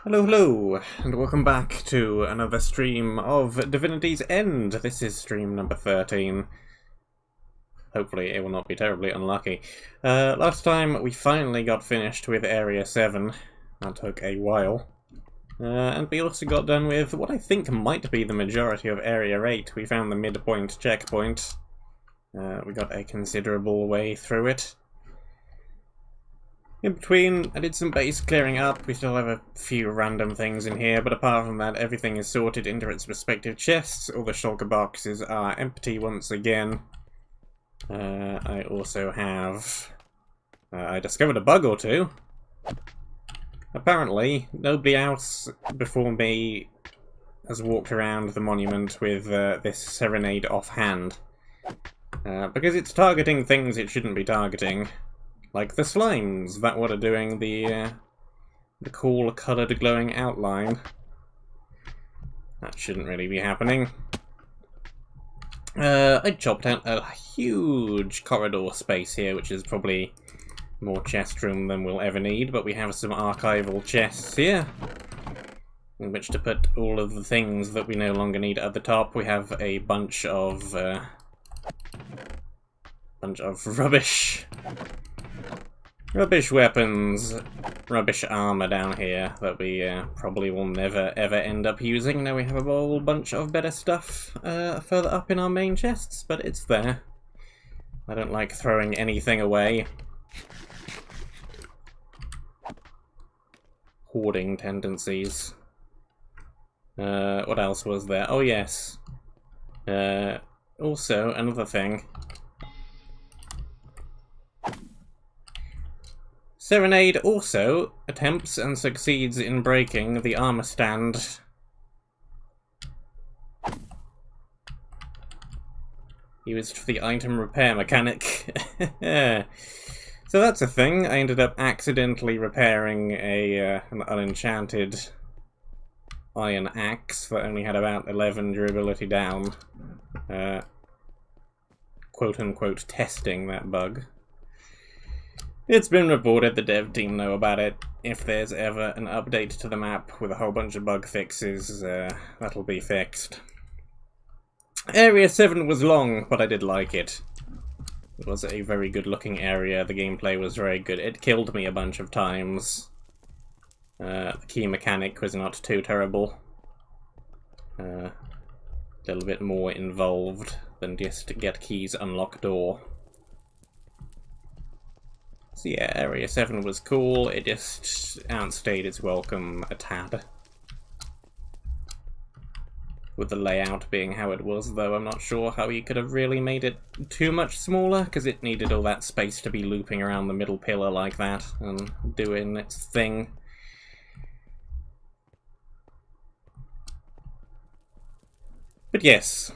Hello, hello, and welcome back to another stream of Divinity's End. This is stream number 13. Hopefully it will not be terribly unlucky. Last time we finally got finished with Area 7. That took a while. And we also got done with what I think might be the majority of Area 8. We found the midpoint checkpoint. We got a considerable way through it. In between, I did some base clearing up. We still have a few random things in here, but apart from that, everything is sorted into its respective chests. All the shulker boxes are empty once again. I also have... I discovered a bug or two. Apparently, nobody else before me has walked around the monument with this serenade offhand. Because it's targeting things it shouldn't be targeting. Like the slimes that were doing the cool coloured glowing outline. That shouldn't really be happening. I chopped out a huge corridor space here, which is probably more chest room than we'll ever need, but we have some archival chests here, in which to put all of the things that we no longer need at the top. We have a bunch of rubbish. Rubbish weapons, rubbish armor down here that we probably will never ever end up using. Now we have a whole bunch of better stuff further up in our main chests, but it's there. I don't like throwing anything away. Hoarding tendencies. What else was there? Oh yes. Also, another thing. Serenade also attempts and succeeds in breaking the armor stand. Used for the item repair mechanic. So that's a thing. I ended up accidentally repairing an unenchanted iron axe that only had about 11 durability down. Quote-unquote testing that bug. It's been reported, the dev team know about it. If there's ever an update to the map with a whole bunch of bug fixes, that'll be fixed. Area 7 was long, but I did like it. It was a very good looking area, the gameplay was very good. It killed me a bunch of times. The key mechanic was not too terrible. A little bit more involved than just get keys, unlock door. So yeah, Area 7 was cool, it just outstayed its welcome a tad. With the layout being how it was, though I'm not sure how you could have really made it too much smaller, because it needed all that space to be looping around the middle pillar like that, and doing its thing. But yes,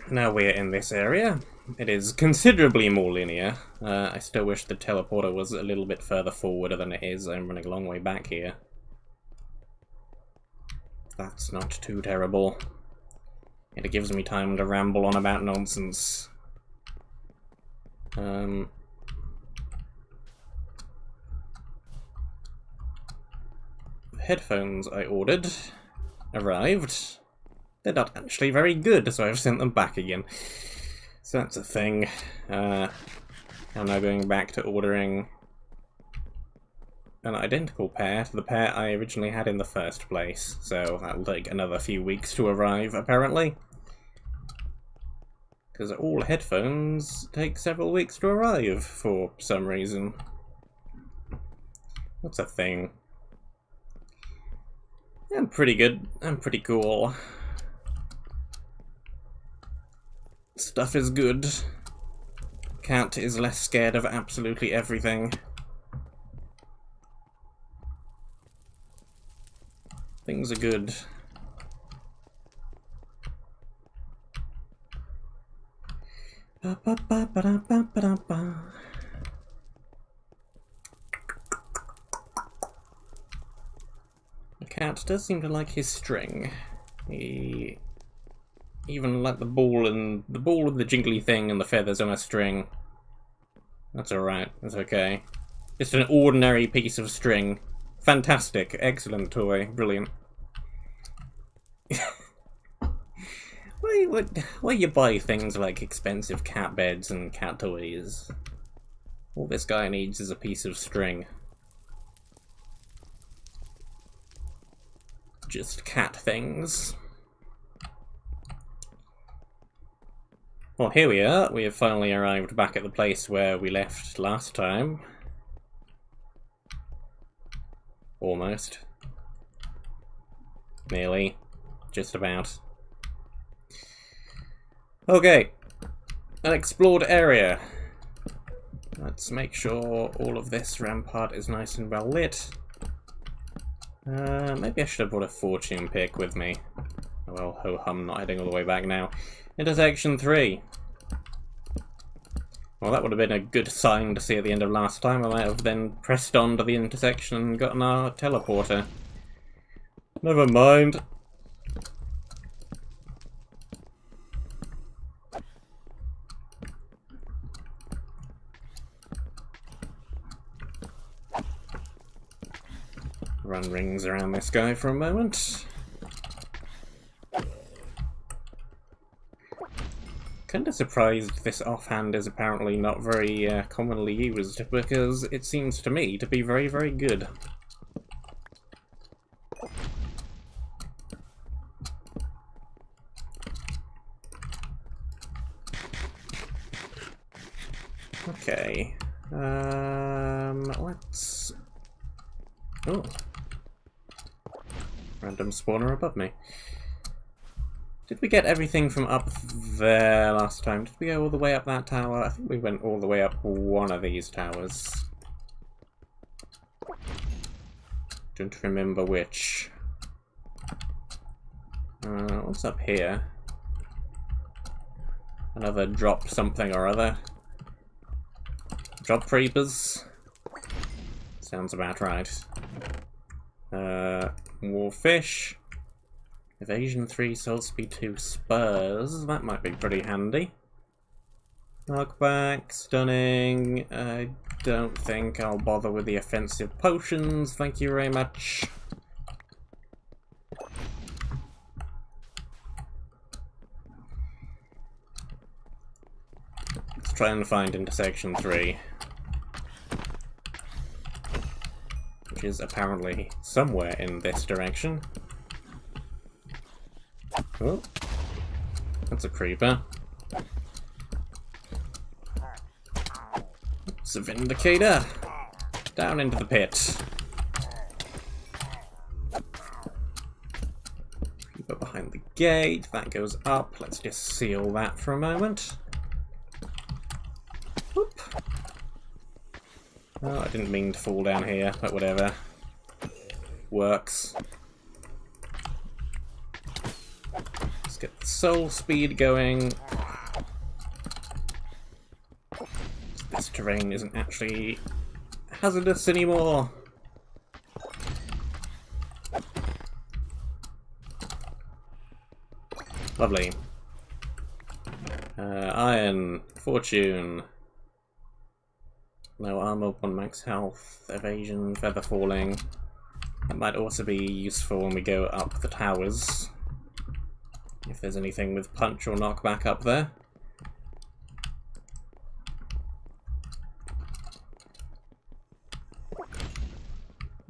now we're in this area. It is considerably more linear. I still wish the teleporter was a little bit further forward than it is. I'm running a long way back here. That's not too terrible. It gives me time to ramble on about nonsense. Headphones I ordered arrived. They're not actually very good, so I've sent them back again. So that's a thing. I'm now going back to ordering an identical pair to the pair I originally had in the first place. So that'll take another few weeks to arrive, apparently. Because all headphones take several weeks to arrive, for some reason. That's a thing. I'm pretty good. I'm pretty cool. Stuff is good. Cat is less scared of absolutely everything. Things are good. The cat does seem to like his string. He even like the ball and the jingly thing and the feathers on a string. That's alright, that's okay. Just an ordinary piece of string. Fantastic, excellent toy, brilliant. Why you buy things like expensive cat beds and cat toys? All this guy needs is a piece of string. Just cat things. Well, here we are. We have finally arrived back at the place where we left last time. Almost. Nearly. Just about. Okay. An explored area. Let's make sure all of this rampart is nice and well lit. Maybe I should have brought a fortune pick with me. Oh well, ho-hum, not heading all the way back now. Intersection 3. Well, that would have been a good sign to see at the end of last time. I might have then pressed on to the intersection and gotten our teleporter. Never mind. Run rings around this guy for a moment. Kinda surprised this offhand is apparently not very commonly used, because it seems to me to be very, very good. Okay. Let's... Oh. Random spawner above me. Did we get everything from up there last time? Did we go all the way up that tower? I think we went all the way up one of these towers. Don't remember which. What's up here? Another drop something or other. Drop creepers. Sounds about right. More fish. Evasion 3, soul speed 2, spurs. That might be pretty handy. Knockback, stunning. I don't think I'll bother with the offensive potions. Thank you very much. Let's try and find intersection 3. Which is apparently somewhere in this direction. Oh, that's a creeper. It's a vindicator. Down into the pit. Creeper behind the gate. That goes up. Let's just seal that for a moment. Whoop. Oh, I didn't mean to fall down here, but whatever. Works. Get the soul speed going. This terrain isn't actually hazardous anymore. Lovely. Iron, fortune. No armor, 1 max health, evasion, feather falling. That might also be useful when we go up the towers. If there's anything with punch or knockback up there.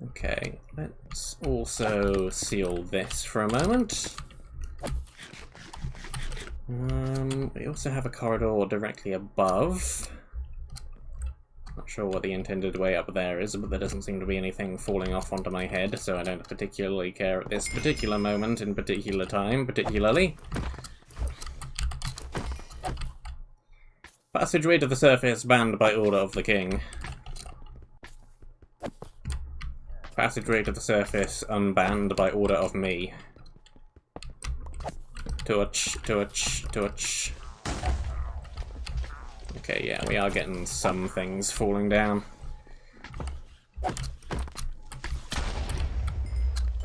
Okay, let's also seal this for a moment. We also have a corridor directly above. Not sure what the intended way up there is, but there doesn't seem to be anything falling off onto my head, so I don't particularly care at this particular moment in particular time, particularly. Passageway to the surface banned by order of the king. Passageway to the surface unbanned by order of me. Touch, touch, touch. Okay, yeah, we are getting some things falling down.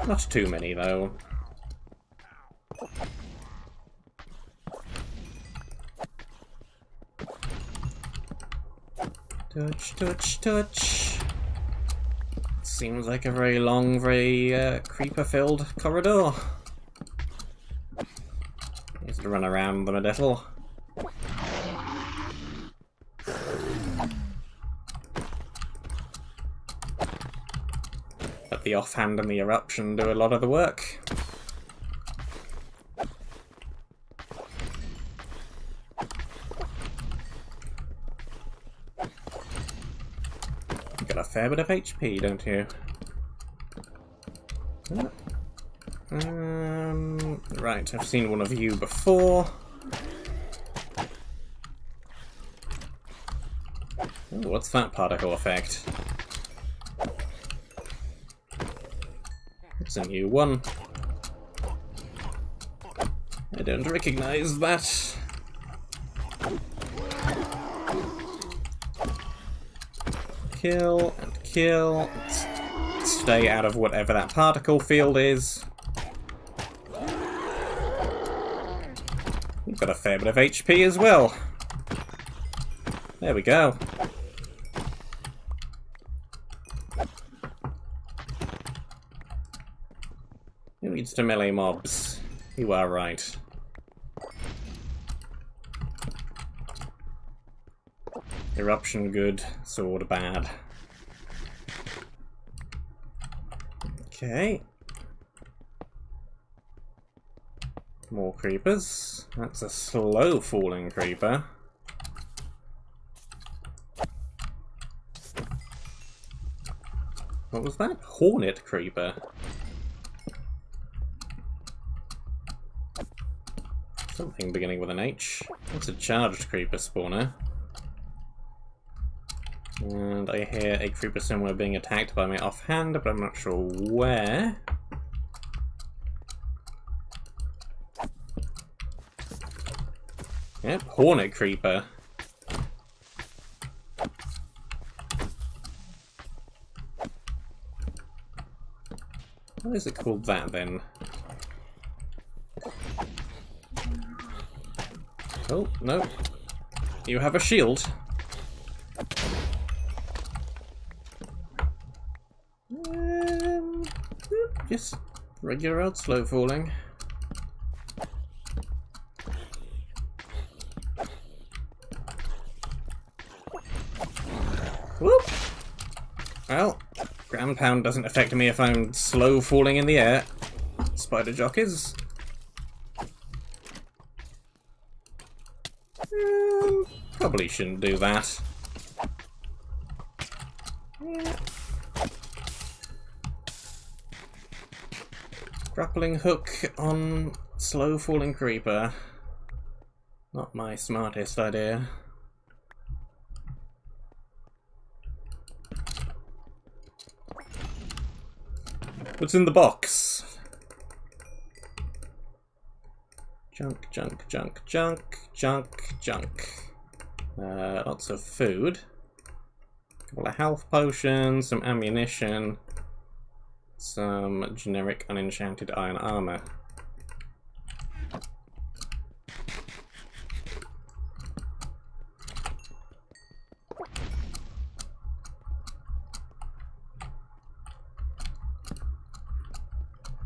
Not too many, though. Touch, touch, touch. seems like a very long, very creeper-filled corridor. Needs to run around them a little. Let the offhand and the eruption do a lot of the work. You've got a fair bit of HP, don't you? Right, I've seen one of you before. Ooh, what's that particle effect? It's a new one. I don't recognize that. Kill and kill. Stay out of whatever that particle field is. We've got a fair bit of HP as well. There we go. Who needs to melee mobs? You are right. Eruption good, sword bad. Okay. More creepers. That's a slow falling creeper. What was that? Hornet creeper. Something beginning with an H. That's a charged creeper spawner. And I hear a creeper somewhere being attacked by me offhand, but I'm not sure where. Yep, hornet creeper. Why is it called that then? Oh, no. You have a shield. Just regular old slow falling. Whoop! Well, ground pound doesn't affect me if I'm slow falling in the air. Spider jockeys. Probably shouldn't do that. Grappling hook on slow falling creeper. Not my smartest idea. What's in the box? Junk, junk, junk, junk, junk, junk. Lots of food. A couple of health potions, some ammunition. Some generic unenchanted iron armor.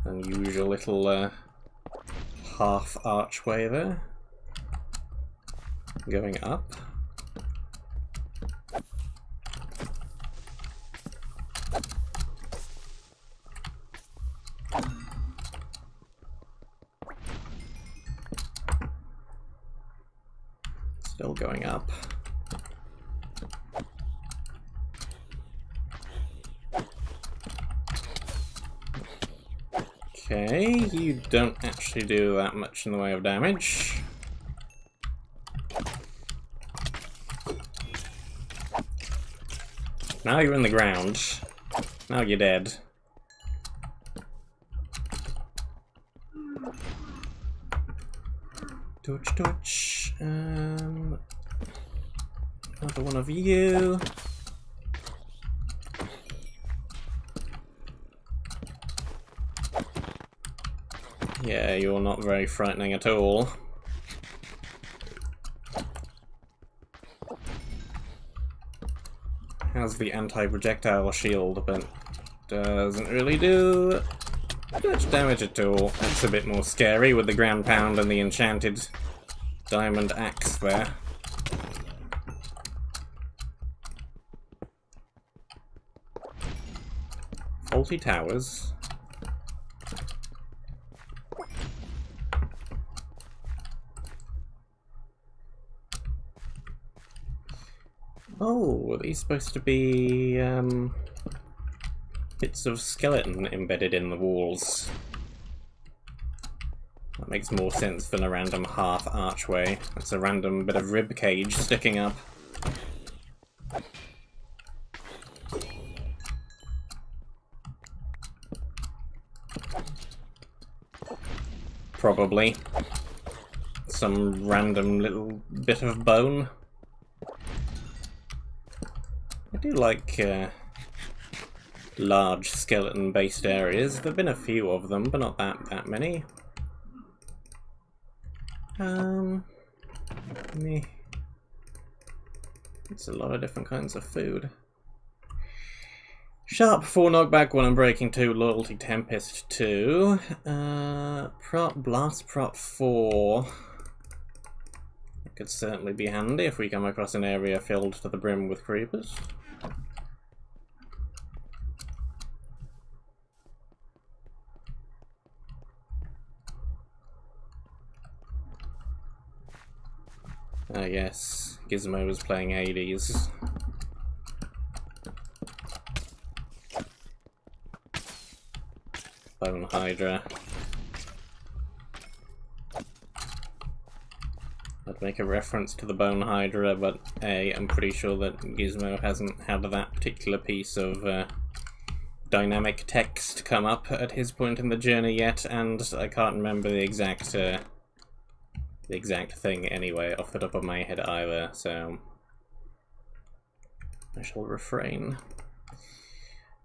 Unusual little half archway there. Going up. Still going up. Okay, you don't actually do that much in the way of damage. Now you're in the ground. Now you're dead. Torch, torch. Another one of you. Yeah, you're not very frightening at all. Has the anti-projectile shield, but Doesn't really do much damage at all. That's a bit more scary with the ground pound and the enchanted diamond axe there. Faulty towers. Oh, are these supposed to be bits of skeleton embedded in the walls? That makes more sense than a random half archway. That's a random bit of rib cage sticking up. Probably. Some random little bit of bone. I do like large skeleton-based areas. There have been a few of them, but not that many. Meh. It's a lot of different kinds of food. Sharp 4 knockback, 1 unbreaking 2, loyalty tempest 2. Blast prop 4. That could certainly be handy if we come across an area filled to the brim with creepers. Ah yes, Gizmo was playing Hades. Bone Hydra. I'd make a reference to the Bone Hydra, but I'm pretty sure that Gizmo hasn't had that particular piece of dynamic text come up at his point in the journey yet, and I can't remember the exact thing anyway off the top of my head either, so I shall refrain.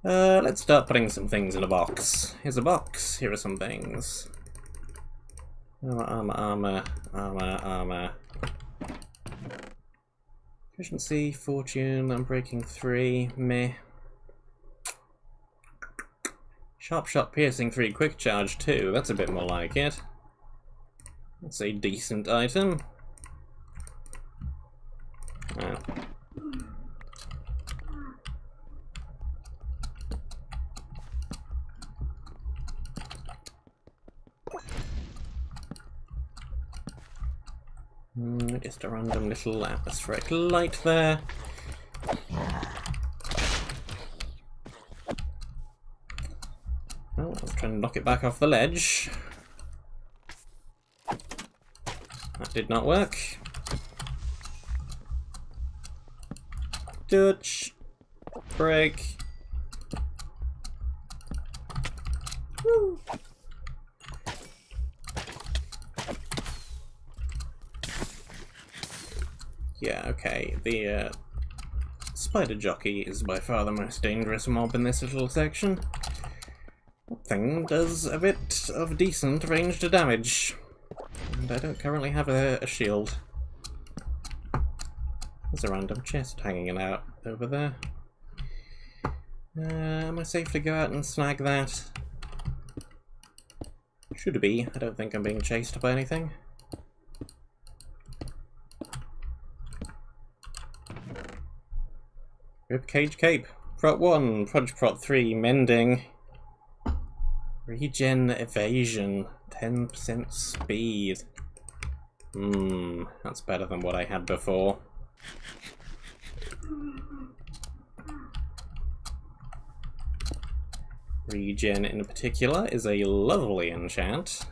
Let's start putting some things in a box. Here's a box. Here are some things. Armor. Efficiency, fortune, unbreaking 3, meh. Sharp shot, piercing 3, quick charge 2. That's a bit more like it. That's a decent item. Oh. Just a random little atmospheric light there. Oh, I was trying to knock it back off the ledge. That did not work. Dutch. Break. Woo. Yeah, okay, the spider jockey is by far the most dangerous mob in this little section. That thing does a bit of decent ranged damage, and I don't currently have a shield. There's a random chest hanging out over there. Am I safe to go out and snag that? Should be. I don't think I'm being chased by anything. Ribcage cape. Prot 1, Prod Prot 3, mending. Regen evasion. 10% speed. That's better than what I had before. Regen in particular is a lovely enchant.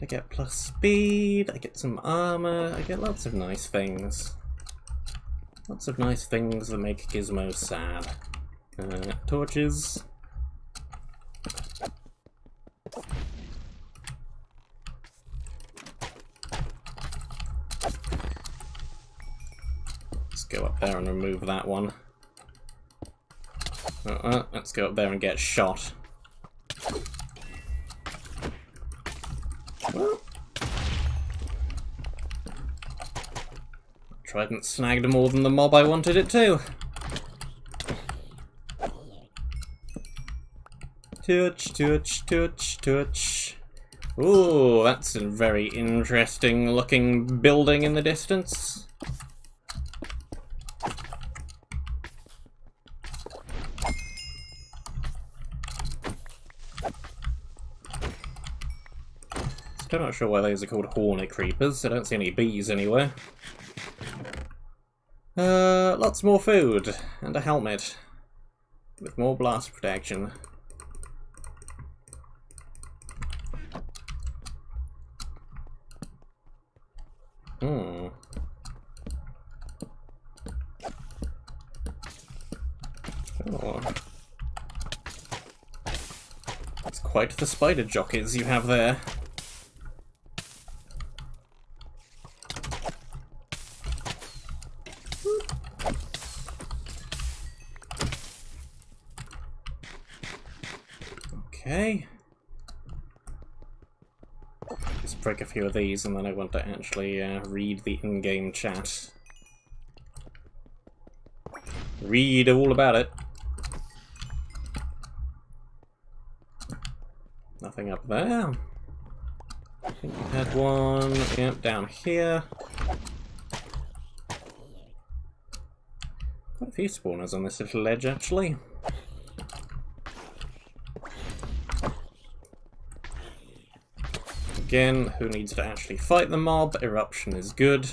I get plus speed, I get some armor, I get lots of nice things. Lots of nice things that make Gizmo sad. Torches. Let's go up there and remove that one. Let's go up there and get shot. Well, Trident snagged more than the mob I wanted it to. Touch, touch, touch, touch. Ooh, that's a very interesting looking building in the distance. Still not sure why those are called hornet creepers. I don't see any bees anywhere. Lots more food and a helmet with more blast protection. Oh. It's quite the spider jockeys you have there. Okay. Just break a few of these and then I want to actually read the in-game chat. Read all about it. Nothing up there. I think you had one, yep, down here. Quite a few spawners on this little ledge, actually. Again, who needs to actually fight the mob? Eruption is good.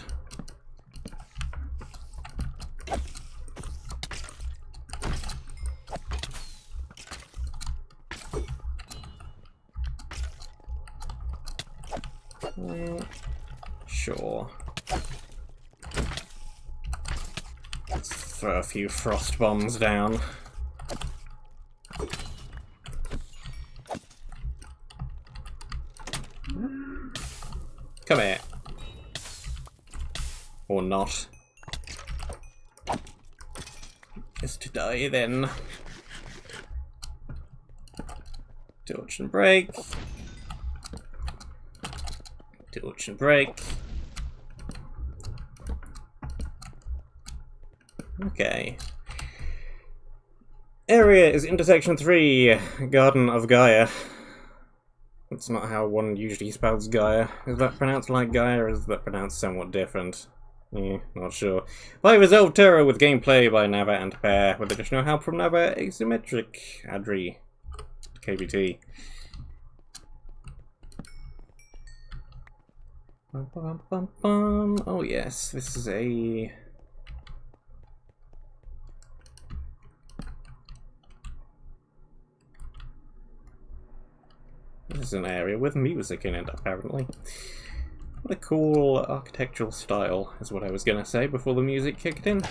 Sure. Let's throw a few frost bombs down. Come here. Or not. Just to die then. Torch and break. Torch and break. Okay. Area is intersection 3, Garden of Gaia. That's not how one usually spells Gaia. Is that pronounced like Gaia, or is that pronounced somewhat different? Not sure. By ResolvedTerror with gameplay by Nava and Pear, with additional help from Nava, Asometric, Adri, KBT. Oh yes, this is a... This is an area with music in it, apparently. What a cool architectural style, is what I was gonna say before the music kicked in.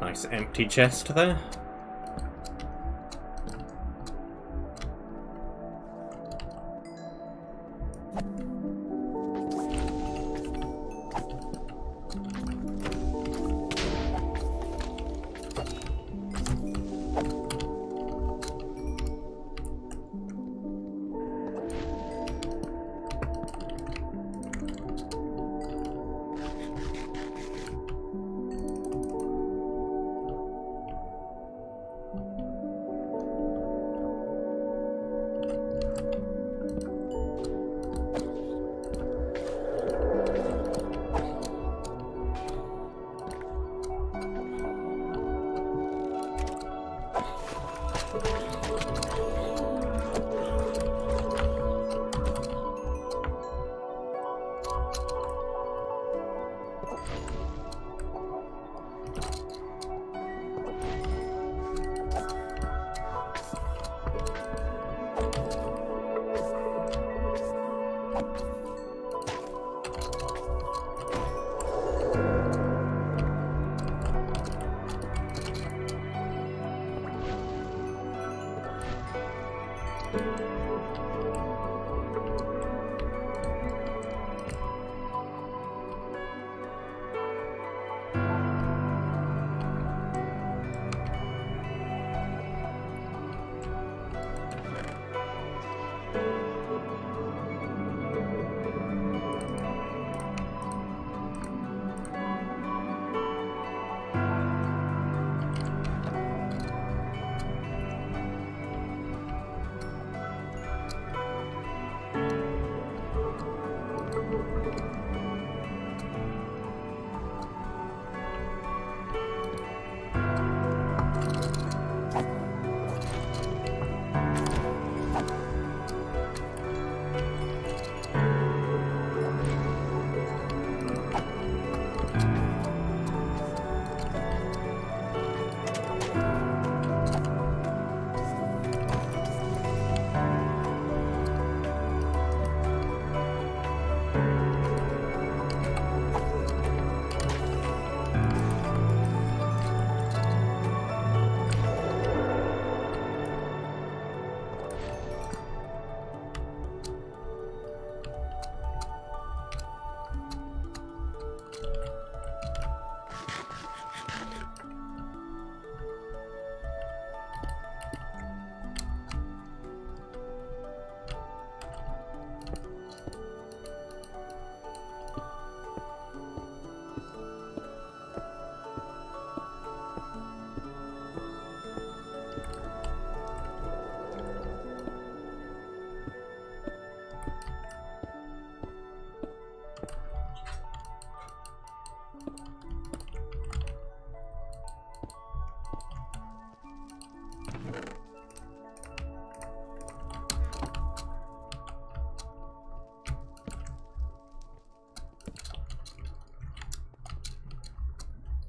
Nice empty chest there.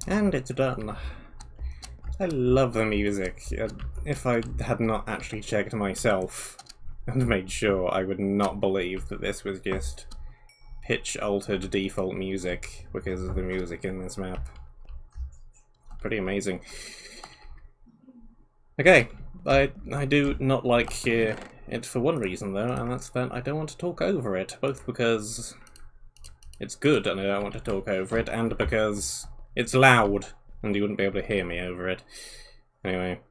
And it's done. I love the music. If I had not actually checked myself and made sure, I would not believe that this was just pitch-altered default music because of the music in this map. Pretty amazing. Okay, I do not like it for one reason though, and that's that I don't want to talk over it, both because it's good and I don't want to talk over it, and because it's loud and you wouldn't be able to hear me over it. Anyway,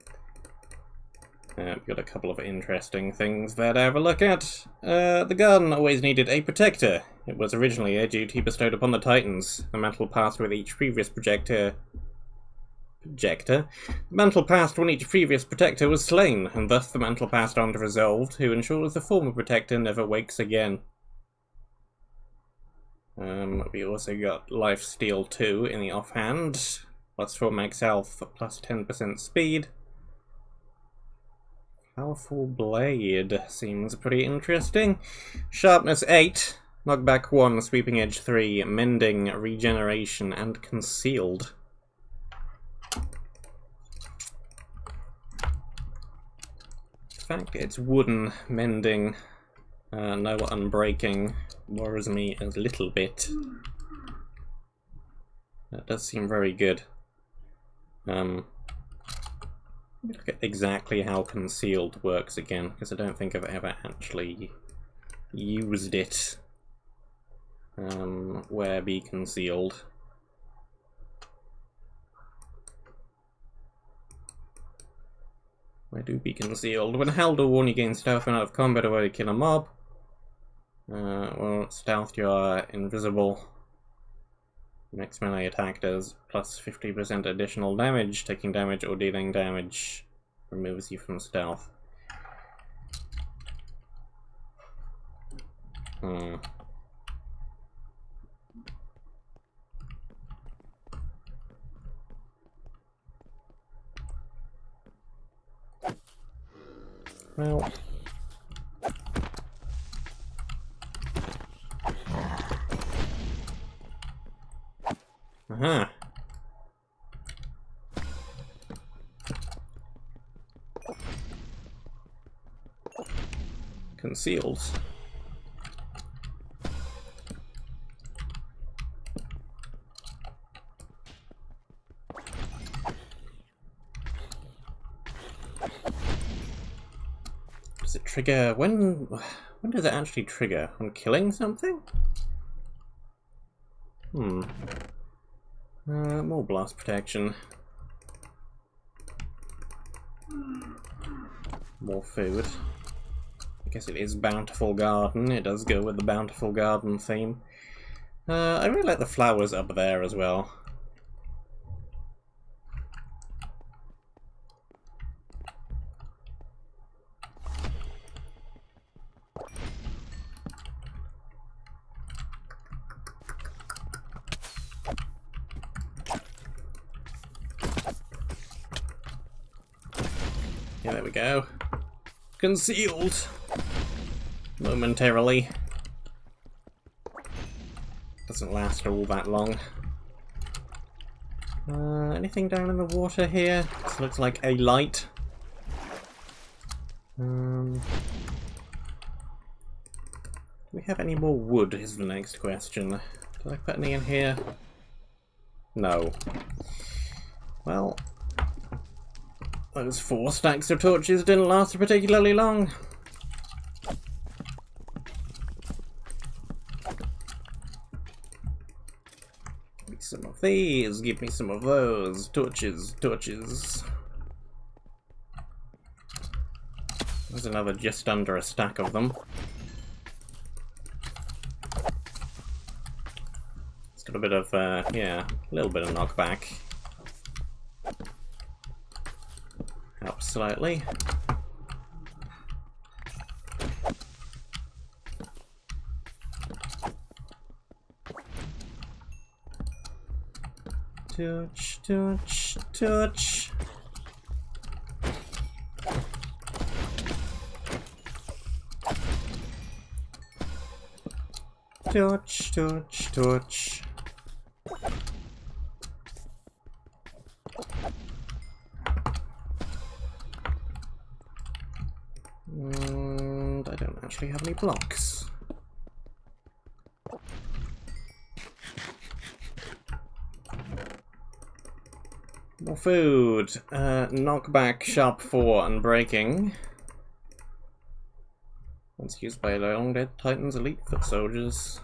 we've got a couple of interesting things there to have a look at. The gun always needed a protector. It was originally a duty bestowed upon the Titans. The mantle passed with each previous The mantle passed when each previous protector was slain, and thus the mantle passed on to Resolved, who ensures the former protector never wakes again. We also got Lifesteal 2 in the offhand, plus 4 max health, plus 10% speed. Powerful Blade seems pretty interesting. Sharpness 8, Knockback 1, Sweeping Edge 3, Mending, Regeneration, and Concealed. The fact it's wooden, mending, no unbreaking, worries me a little bit. That does seem very good. Look at exactly how Concealed works again, because I don't think I've ever actually used it. Where be Concealed? Where do be Concealed? When held or worn, you gain stealth when out of combat or while you kill a mob. Well, stealth, you are invisible. Next melee attack does plus 50% additional damage. Taking damage or dealing damage removes you from stealth. Well, Concealed. Does it trigger... When does it actually trigger? On killing something? More blast protection. More food. I guess it is Bountiful Garden. It does go with the Bountiful Garden theme. I really like the flowers up there as well. Yeah, there we go. Concealed! Momentarily. Doesn't last all that long. Anything down in the water here? This looks like a light. Do we have any more wood is the next question. Did I put any in here? No. Well, those 4 stacks of torches didn't last particularly long. Give me some of these, give me some of those. Torches, torches. There's another just under a stack of them. It's got a bit of, yeah, a little bit of knockback. Helps slightly. Touch, touch, touch. Touch, touch, touch. And I don't actually have any blocks. More food. Knockback, sharp 4, unbreaking. Once used by long dead Titans, elite foot soldiers.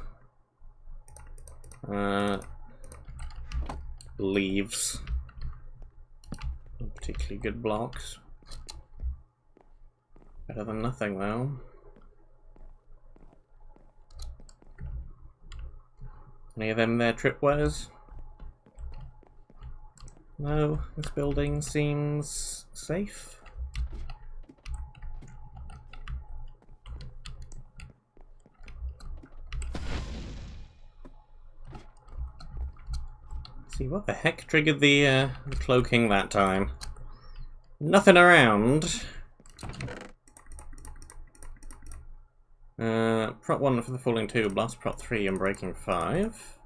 Leaves. Not particularly good blocks. Better than nothing, though. Any of them there tripwires? No, this building seems safe. See, what the heck triggered the cloaking that time? Nothing around. Prot 1 for the falling 2, blast prot 3 and breaking 5.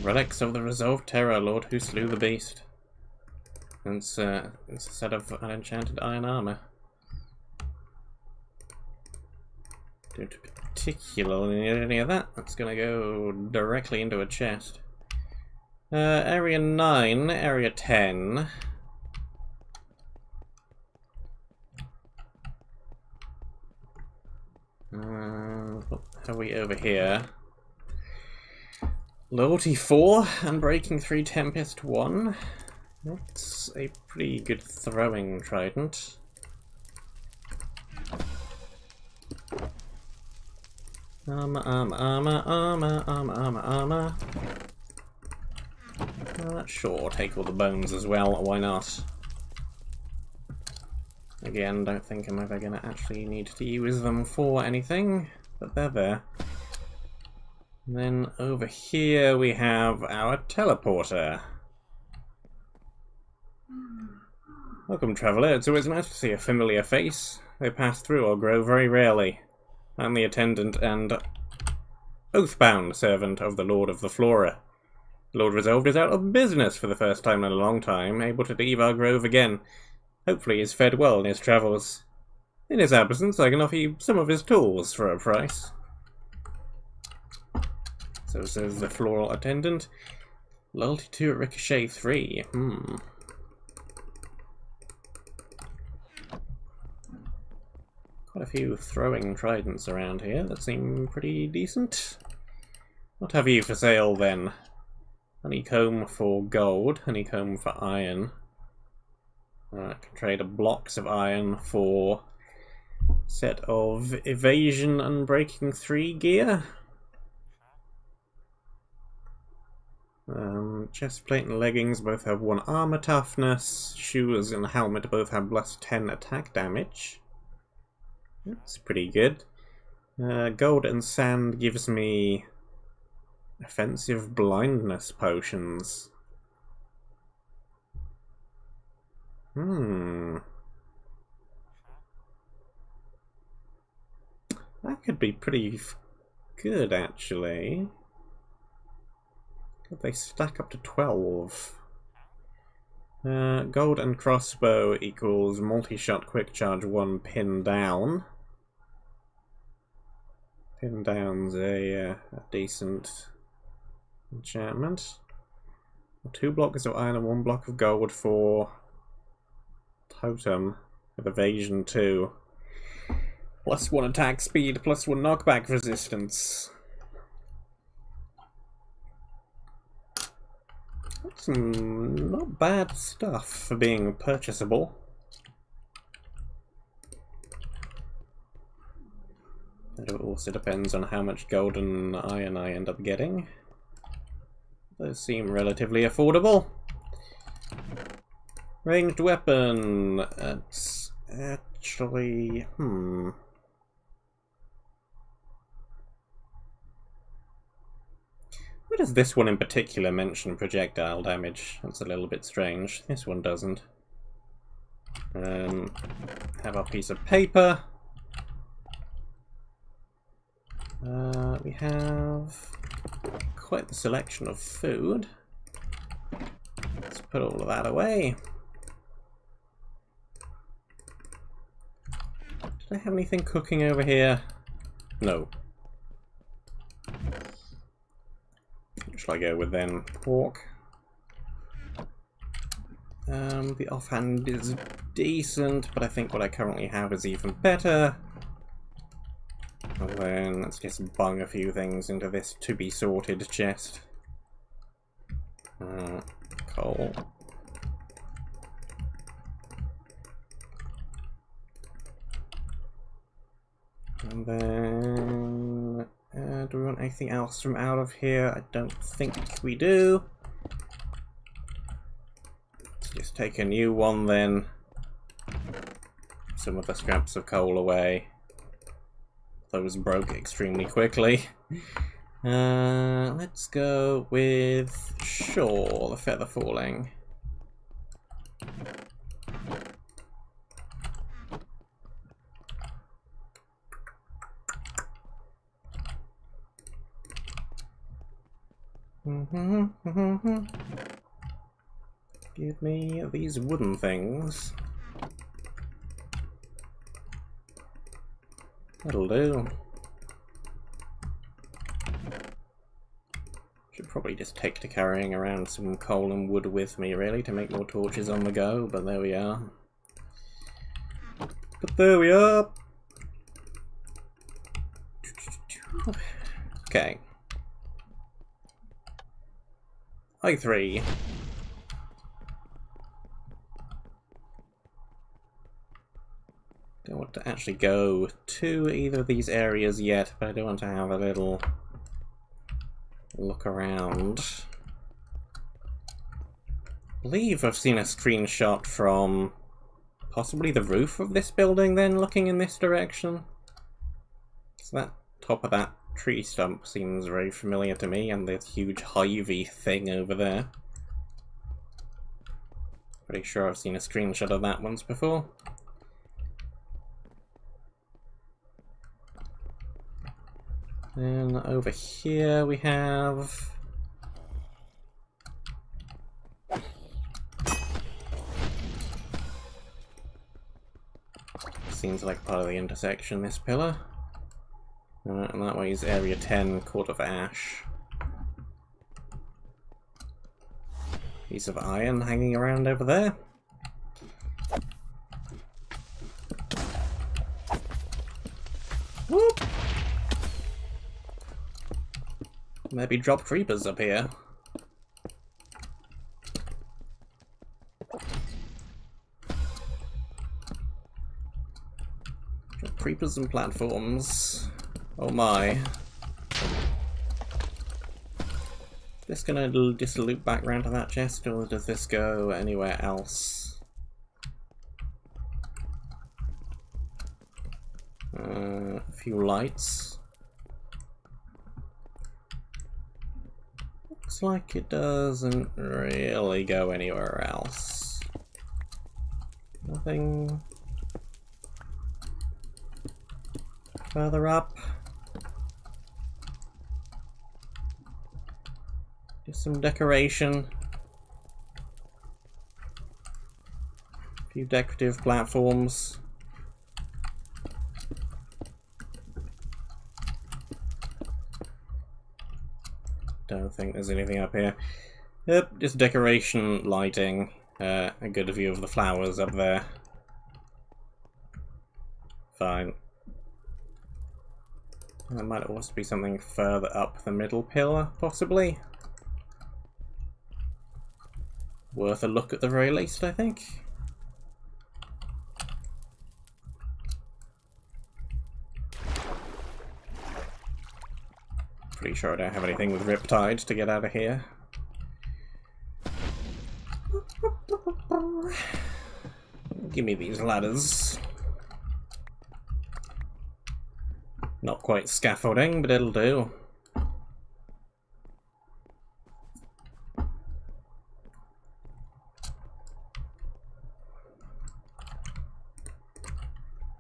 Relics of the ResolvedTerror, Lord who slew the beast. And it's a set of unenchanted iron armor. Don't particularly need any of that. That's gonna go directly into a chest. Area 9, Area 10. What have we over here? Loyalty 4 and Breaking 3 Tempest 1. That's a pretty good throwing trident. Armor. Well, sure, take all the bones as well, why not? Again, don't think I'm ever going to actually need to use them for anything, but they're there. And then over here we have our teleporter. Welcome, traveller. It's always nice to see a familiar face. They pass through or grow very rarely. I'm the attendant and oathbound servant of the Lord of the Flora. Lord Resolved is out of business for the first time in a long time, able to leave our grove again. Hopefully he's fed well in his travels. In his absence, I can offer you some of his tools for a price. So says the floral attendant. Loyalty 2 at Ricochet 3. Quite a few throwing tridents around here that seem pretty decent. What have you for sale then? Honeycomb for gold, honeycomb for iron. I can trade blocks of iron for a set of evasion and breaking 3 gear. Chestplate and leggings both have 1 armor toughness. Shoes and helmet both have plus 10 attack damage. That's pretty good. Gold and sand gives me offensive blindness potions. That could be pretty good, actually. They stack up to 12. Gold and crossbow equals multi-shot quick charge 1 pin down. Pin down's a decent enchantment. 2 blocks of iron and 1 block of gold for totem with evasion 2. Plus 1 attack speed, plus 1 knockback resistance. That's some not bad stuff for being purchasable. It also depends on how much gold and iron I end up getting. Those seem relatively affordable. Ranged weapon. It's actually... Why does this one in particular mention projectile damage? That's a little bit strange. This one doesn't. Have our piece of paper. We have quite the selection of food. Let's put all of that away. Did I have anything cooking over here? No. What shall I go with then? Pork. The offhand is decent, but I think what I currently have is even better. And then let's just bung a few things into this to be sorted chest. Coal. And then... do we want anything else from out of here? I don't think we do. Let's just take a new one then. Some of the scraps of coal away. Those broke extremely quickly. Let's go with the feather falling. Give me these wooden things. That'll do. Should probably just take to carrying around some coal and wood with me, really, to make more torches on the go, but there we are. Okay. I3. Don't want to actually go to either of these areas yet, but I do want to have a little look around. I believe I've seen a screenshot from possibly the roof of this building then, looking in this direction. So that top of that tree stump seems very familiar to me, and the huge hivey thing over there. Pretty sure I've seen a screenshot of that once before. Then over here we have... Seems like part of the intersection, this pillar. And that way is Area 10, Court of Ash. piece of iron hanging around over there. Whoop. Maybe drop creepers up here. Drop creepers and platforms. Oh my. Is this gonna just loop back round to that chest, or does this go anywhere else? A few lights. Looks like it doesn't really go anywhere else. Nothing further up. Just some decoration. A few decorative platforms. Don't think there's anything up here. Yep, just decoration, lighting, a good view of the flowers up there. Fine. There might also be something further up the middle pillar, possibly. Worth a look at the very least, I think. Pretty sure I don't have anything with Riptide to get out of here. Give me these ladders. Not quite scaffolding, but it'll do.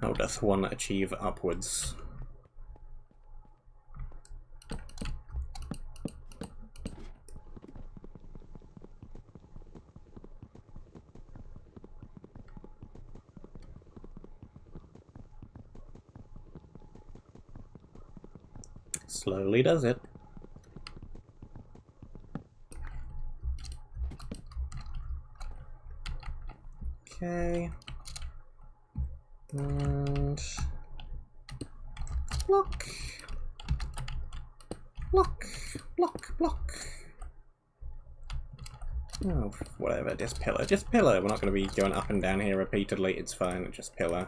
How doth one achieve upwards? Slowly does it. Okay. And block, block, block, block. Oh, whatever, just pillar, just pillar. We're not going to be going up and down here repeatedly. It's fine, just pillar.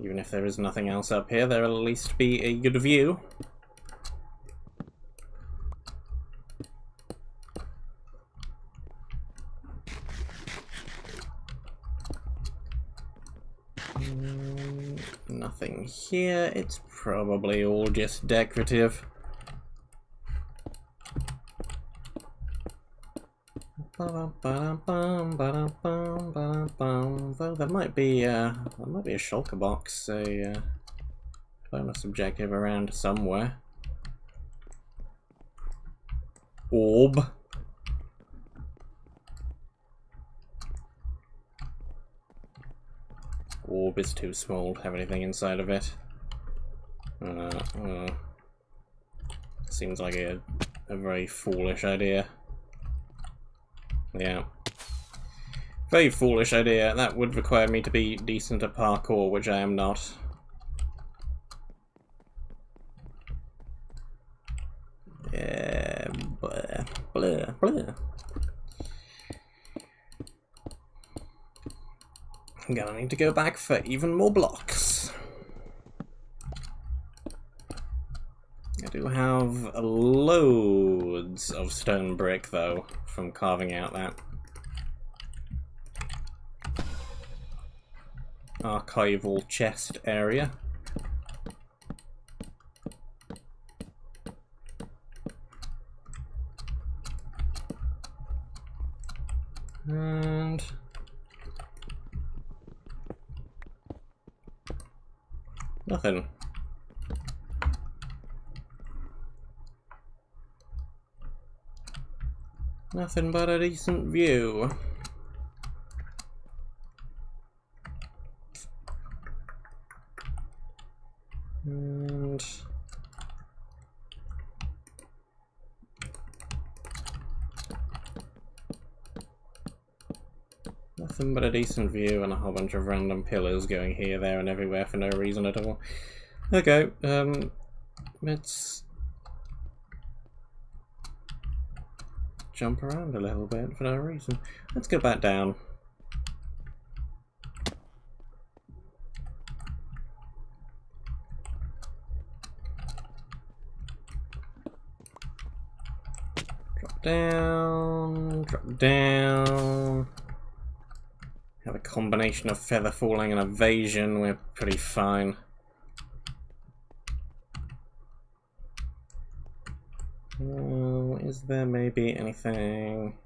Even if there is nothing else up here, there will at least be a good view. Nothing here. It's probably all just decorative. Though there might be a shulker box, a bonus objective around somewhere. Orb. Orb is too small to have anything inside of it. Seems like a very foolish idea. Yeah. Very foolish idea. That would require me to be decent at parkour, which I am not. Yeah, blah, blah, blah. I'm gonna need to go back for even more blocks. I do have loads of stone brick, though, from carving out that archival chest area. And nothing. Nothing but a decent view. And nothing but a decent view and a whole bunch of random pillars going here, there, and everywhere for no reason at all. Okay, let's jump around a little bit for no reason. Let's go back down. Drop down, drop down. Have a combination of feather falling and evasion, we're pretty fine. Is there maybe anything?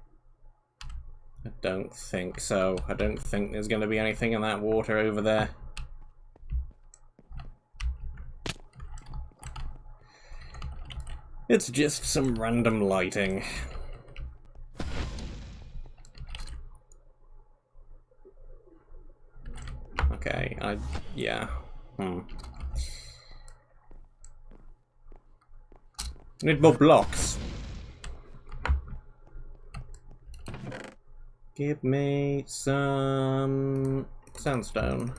I don't think so. I don't think there's going to be anything in that water over there. It's just some random lighting. Okay, yeah. Need more blocks. Give me some sandstone.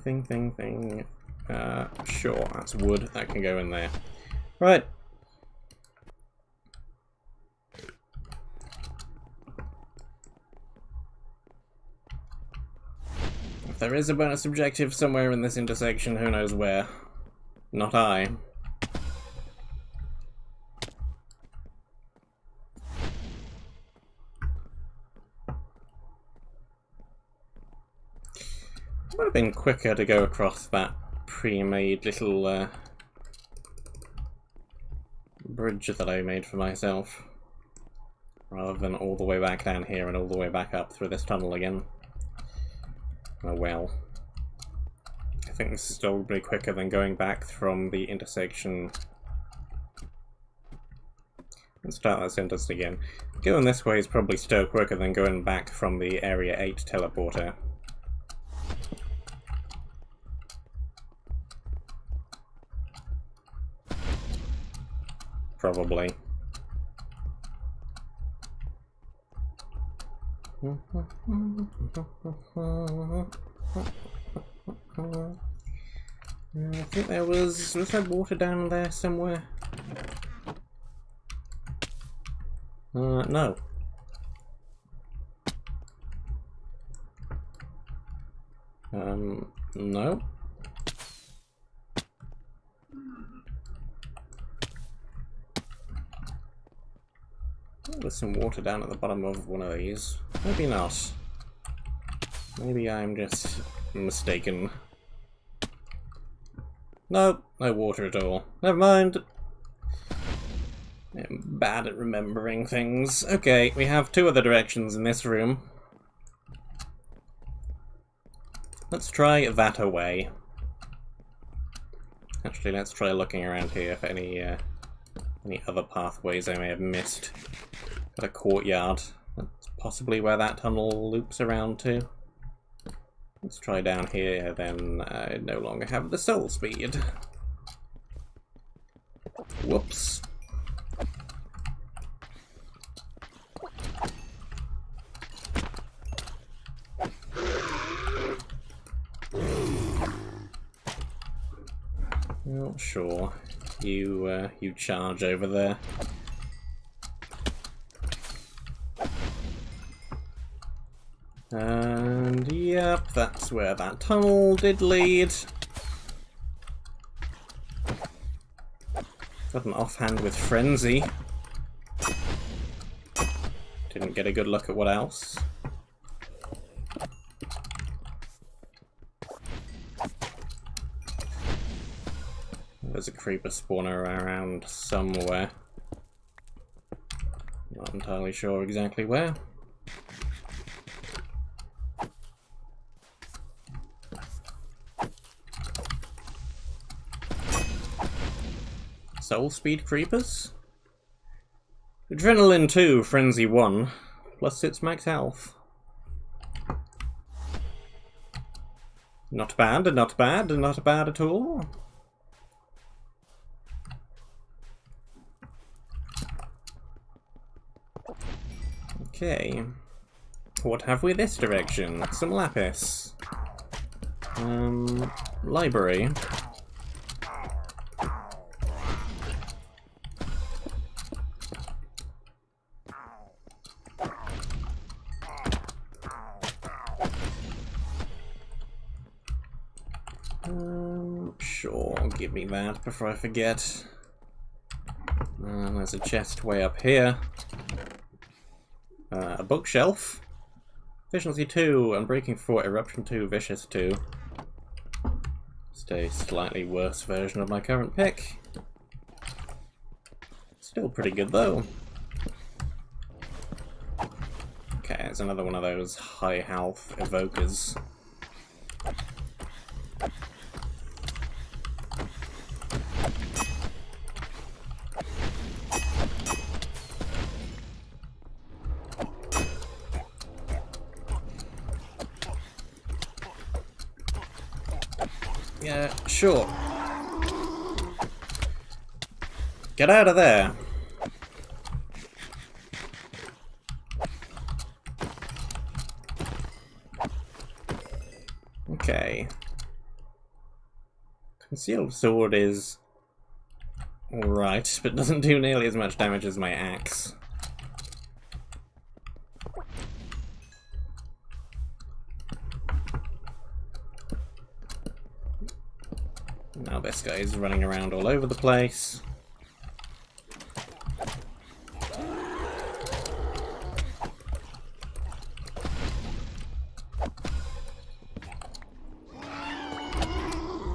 Thing. Sure, that's wood. That can go in there. Right. If there is a bonus objective somewhere in this intersection, who knows where? Not I. Would have been quicker to go across that pre-made little bridge that I made for myself, rather than all the way back down here and all the way back up through this tunnel again. Oh well. I think this is still pretty quicker than going back from the intersection. Let's start that sentence again. Going this way is probably still quicker than going back from the Area 8 teleporter. Probably. I think there was there water down there somewhere? No. No. There's some water down at the bottom of one of these. Maybe not. Maybe I'm just mistaken. Nope, no water at all. Never mind. I'm bad at remembering things. Okay, we have two other directions in this room. Let's try that away. Actually, let's try looking around here for any other pathways I may have missed. Got a courtyard. That's possibly where that tunnel loops around to. Let's try down here, then I no longer have the soul speed. Whoops. Well, sure. You charge over there. And yep, that's where that tunnel did lead. Got an offhand with Frenzy. Didn't get a good look at what else. There's a creeper spawner around somewhere. Not entirely sure exactly where. Soul speed creepers? Adrenaline 2, Frenzy 1, plus its max health. Not bad, not bad, not bad at all. Okay. What have we this direction? Some lapis. Library. Sure, give me that before I forget. There's a chest way up here. A bookshelf. Efficiency 2, Unbreaking 4, Eruption 2, Vicious 2. Just a slightly worse version of my current pick. Still pretty good though. Okay, it's another one of those high health evokers. Yeah, sure. Get out of there. Okay. Concealed sword is alright, but doesn't do nearly as much damage as my axe. Now this guy is running around all over the place.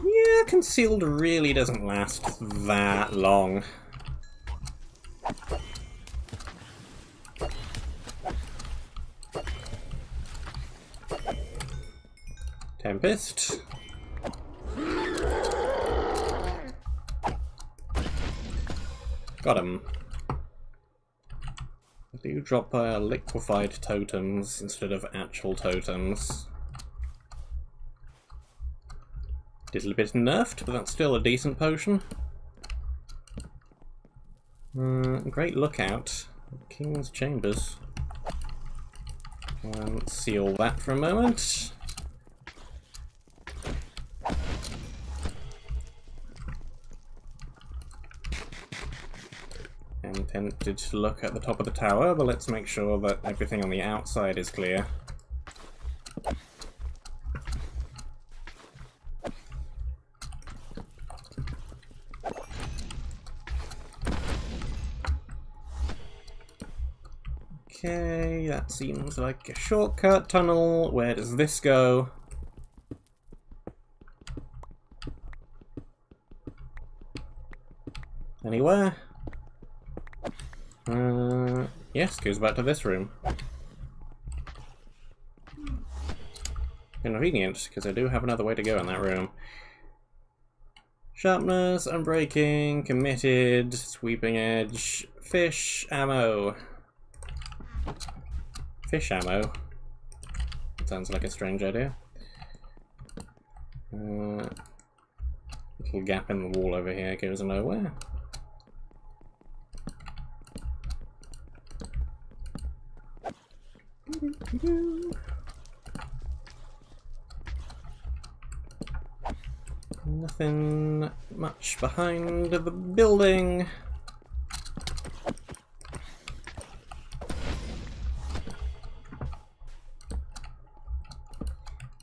Yeah, concealed really doesn't last that long. Tempest. Got him. Do you drop liquefied totems instead of actual totems? Little bit nerfed, but that's still a decent potion. Great lookout. King's Chambers. Let's seal that for a moment. I'm tempted to look at the top of the tower, but let's make sure that everything on the outside is clear. Okay, that seems like a shortcut tunnel. Where does this go? Anywhere? Yes, goes back to this room. Convenient, because I do have another way to go in that room. Sharpness, Unbreaking, Committed, Sweeping Edge, Fish, Ammo. Fish ammo. That sounds like a strange idea. Little gap in the wall over here goes nowhere. Nothing much behind the building.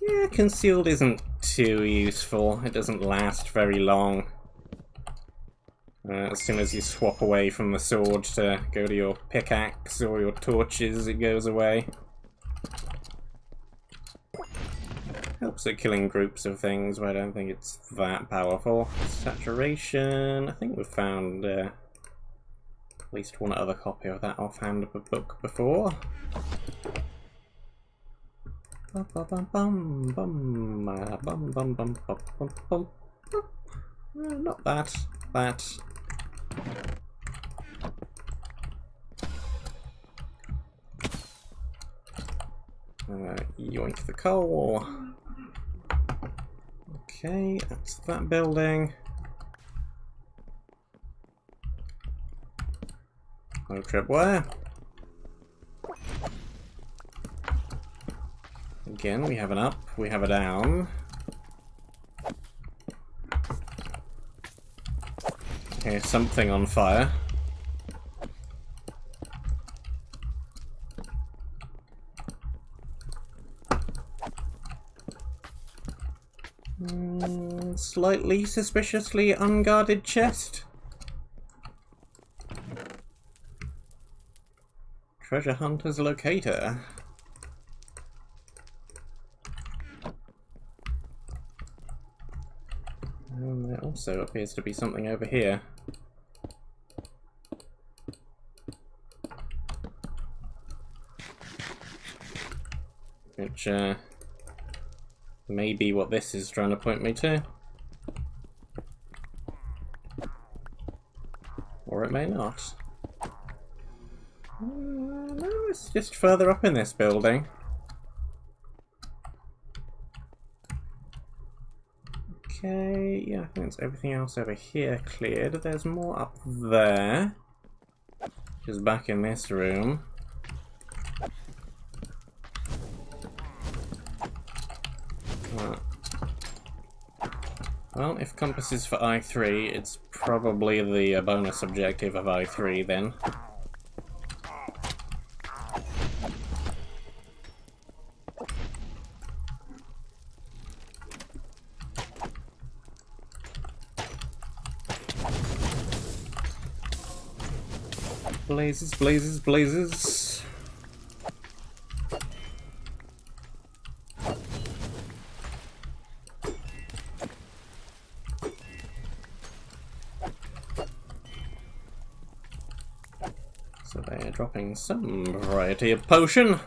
Yeah, concealed isn't too useful. It doesn't last very long. As soon as you swap away from the sword to go to your pickaxe or your torches, it goes away. Helps at killing groups of things, but I don't think it's that powerful. Saturation. I think we've found at least one other copy of that offhand book before. Not that. That. Yoink the coal. Okay, that's that building. No tripwire. Again, we have an up, we have a down. Here's something on fire. Slightly suspiciously unguarded chest. Treasure hunter's locator. And there also appears to be something over here. Which, may be what this is trying to point me to. Or it may not. No, it's just further up in this building. Okay, yeah, I think it's everything else over here cleared. There's more up there. Just back in this room. Well, if compass is for I3, it's probably the bonus objective of I3 then. Blazes, blazes, blazes. So they are dropping some variety of potion.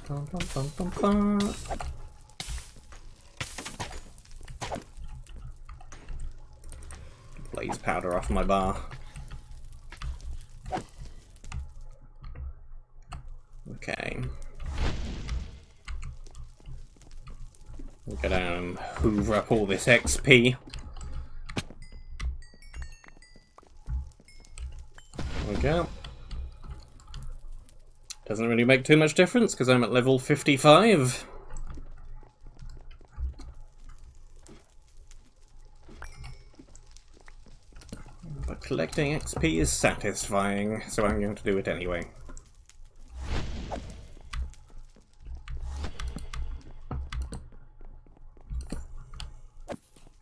Bum, bum, bum, bum, bum. Blaze powder off my bar. Okay. We'll go down and hoover up all this XP. There we go. Doesn't really make too much difference because I'm at level 55. But collecting XP is satisfying, so I'm going to do it anyway.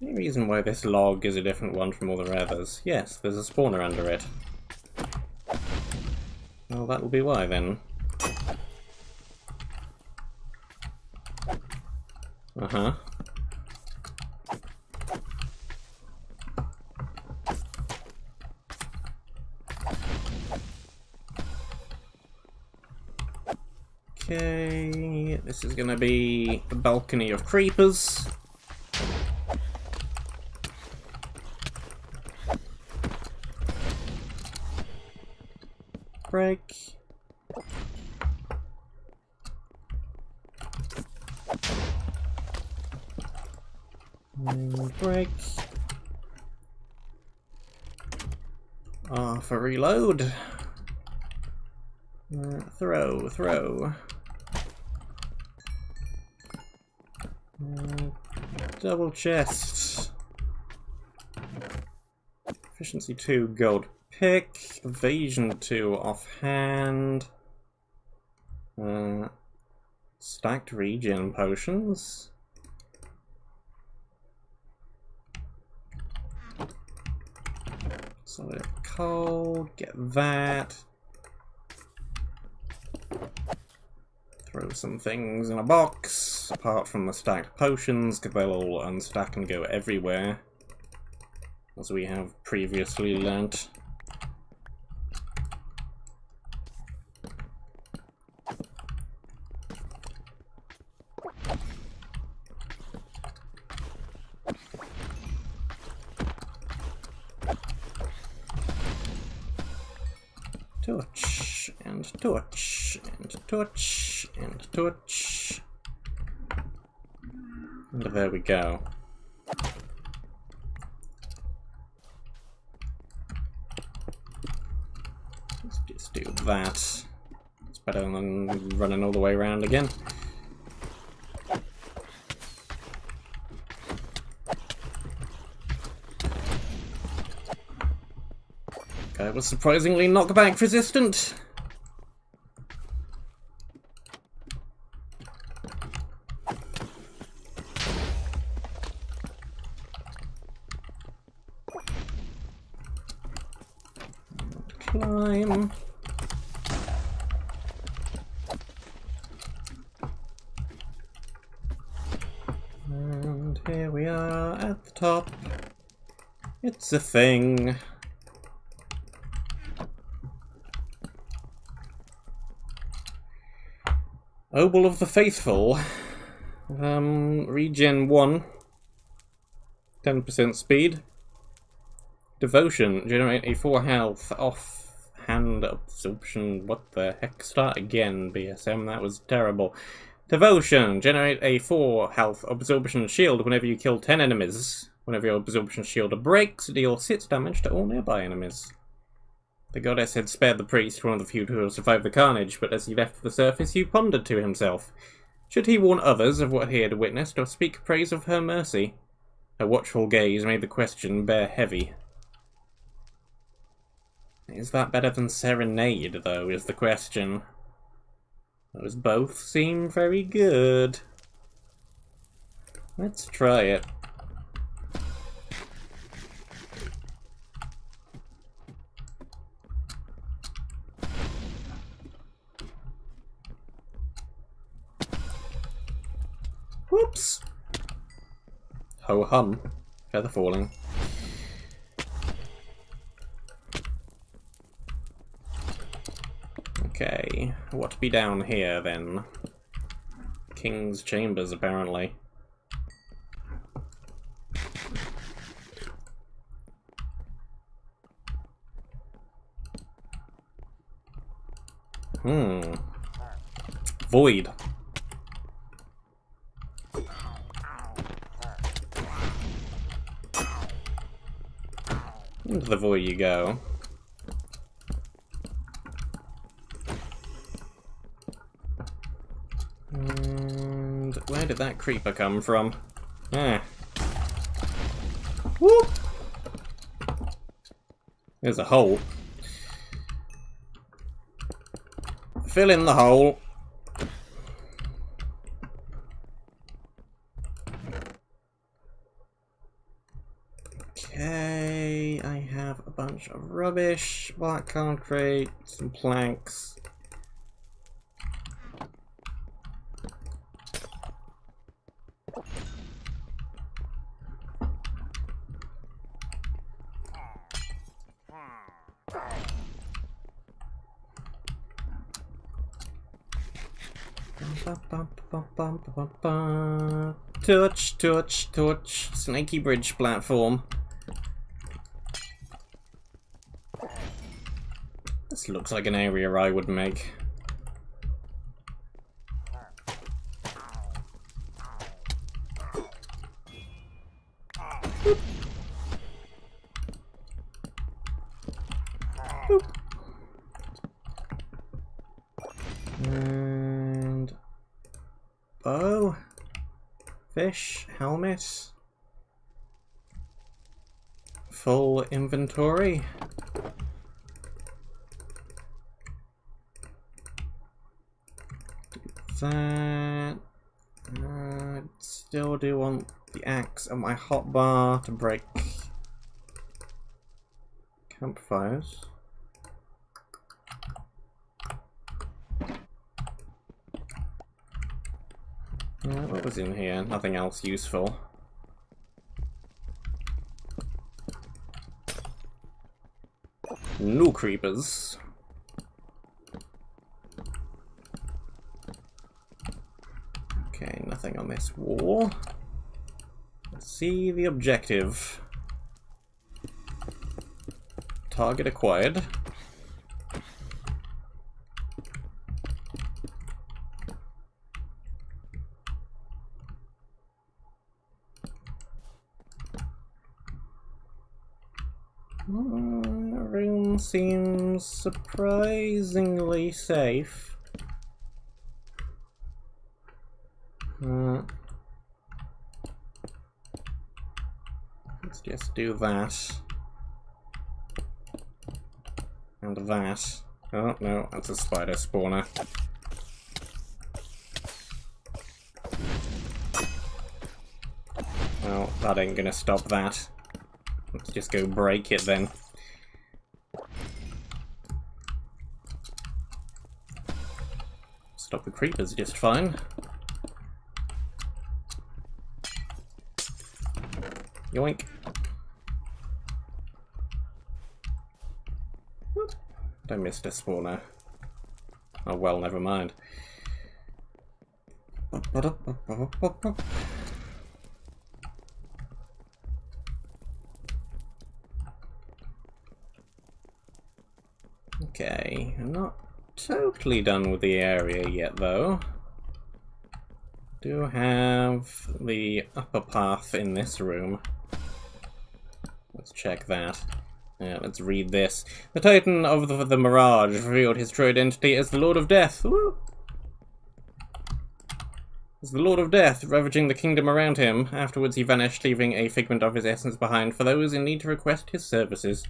Any reason why this log is a different one from all the others? Yes, there's a spawner under it. Well, that'll be why then. Uh-huh. Okay, this is gonna be the balcony of creepers. Break. Break. For reload. Throw. Double chest. Efficiency 2 gold pick. Evasion 2 offhand. Stacked regen potions. Solid cold, get that. Throw some things in a box, apart from the stacked potions, because they'll all unstack and go everywhere, as we have previously learnt. Torch, and torch, and torch, and torch. And there we go. Let's just do that. It's better than running all the way around again. Okay, was surprisingly knockback resistant. Climb. And here we are at the top. It's a thing. Obol of the Faithful. Regen 1. 10% speed. Devotion. Generate a 4 health off-hand absorption. What the heck? Start again, BSM. That was terrible. Devotion. Generate a 4 health absorption shield whenever you kill 10 enemies. Whenever your absorption shield breaks, deal 6 damage to all nearby enemies. The goddess had spared the priest, one of the few who have survived the carnage, but as he left the surface, he pondered to himself. Should he warn others of what he had witnessed, or speak praise of her mercy? Her watchful gaze made the question bear heavy. Is that better than Serenade, though, is the question. Those both seem very good. Let's try it. Whoops! Ho-hum. Feather falling. Okay, what be down here then? King's chambers, apparently. Void. Into the void you go. And where did that creeper come from? Ah. Whoop! There's a hole. Fill in the hole. Okay, I have a bunch of rubbish, black concrete, some planks. Touch, touch, touch. Snaky bridge platform. This looks like an area I would make. Boop. Boop. And bow, fish, helmet, full inventory. That. Still do want the axe and my hotbar to break campfires. What was in here? Nothing else useful. No creepers. Okay, nothing on this wall. Let's see the objective. Target acquired. one seems surprisingly safe. Let's just do that. And that. Oh, no, that's a spider spawner. Well, that ain't gonna stop that. Let's just go break it then. Stop the creepers just fine. Yoink. Whoop. I missed a spawner. Oh well, never mind. Okay, I'm not totally done with the area yet though. Do have the upper path in this room. Let's check that. Yeah, let's read this. The Titan of the Mirage revealed his true identity as the Lord of Death. Woo! As the Lord of Death, ravaging the kingdom around him. Afterwards he vanished, leaving a figment of his essence behind for those in need to request his services.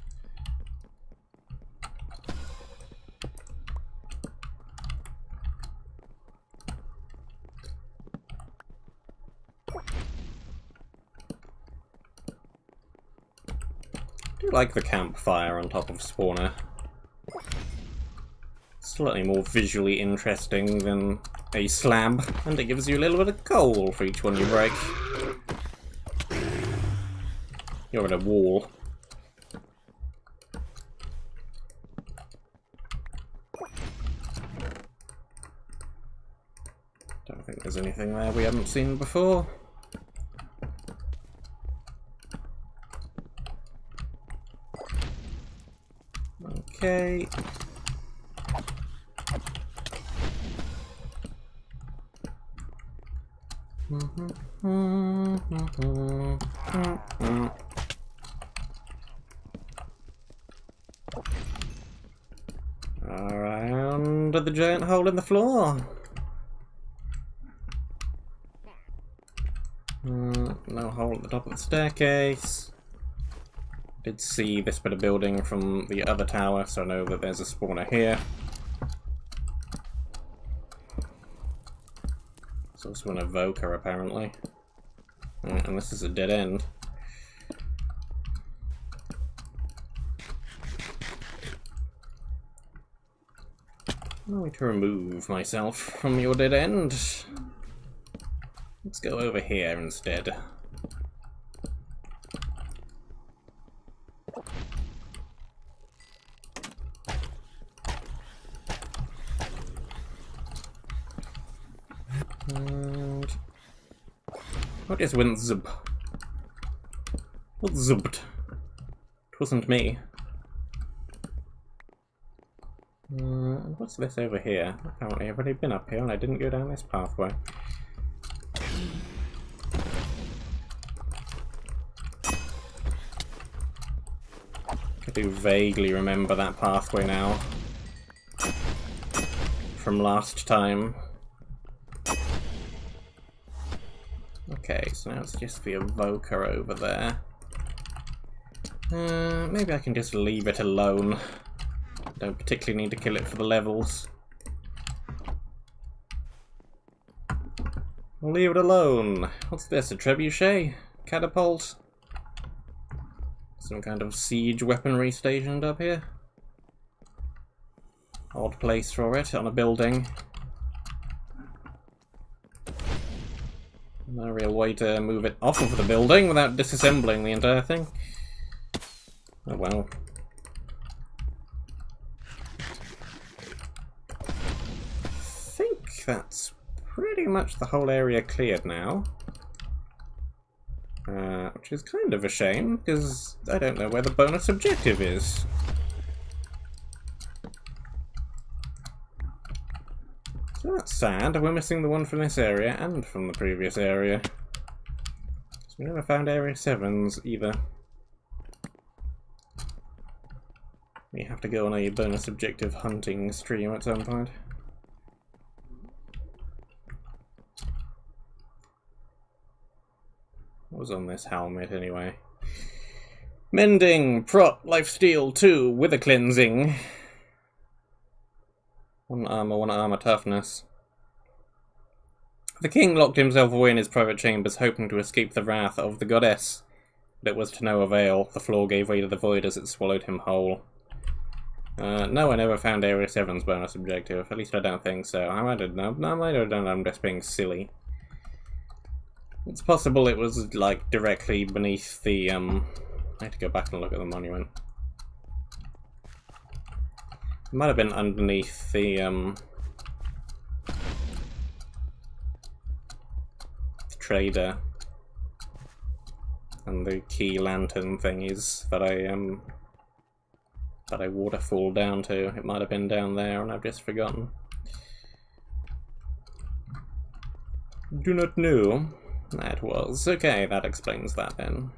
I like the campfire on top of spawner. Slightly more visually interesting than a slab, and it gives you a little bit of coal for each one you break. You're at a wall. Don't think there's anything there we haven't seen before. Okay. Around the giant hole in the floor. No hole at the top of the staircase. Did see this bit of building from the other tower, so I know that there's a spawner here. There's also an evoker, apparently. And this is a dead end. Allow me to remove myself from your dead end. Let's go over here instead. And what just went zub? What zubbed? It wasn't me. What's this over here? Apparently I've already been up here and I didn't go down this pathway. I do vaguely remember that pathway now. From last time. Okay, so now it's just the evoker over there. Maybe I can just leave it alone. Don't particularly need to kill it for the levels. I'll leave it alone. What's this, a trebuchet? Catapult? Some kind of siege weaponry stationed up here? Odd place for it, on a building. No real way to move it off of the building without disassembling the entire thing. Oh well. I think that's pretty much the whole area cleared now. Which is kind of a shame, because I don't know where the bonus objective is. So that's sad, we're missing the one from this area and from the previous area. So we never found Area 7's either. We have have to go on a bonus objective hunting stream at some point. What was on this helmet anyway? Mending, prot, lifesteal 2, wither cleansing. 1 armor toughness. The king locked himself away in his private chambers, hoping to escape the wrath of the goddess. But it was to no avail. The floor gave way to the void as it swallowed him whole. No, I never found Area 7's bonus objective. At least I don't think so. I might have done. I might have done. I'm just being silly. It's possible it was, like, directly beneath the, I have to go back and look at the monument. It might have been underneath the, trader and the key lantern thingies that I waterfall down to. It might have been down there and I've just forgotten. Do not know. That was. Okay, that explains that then.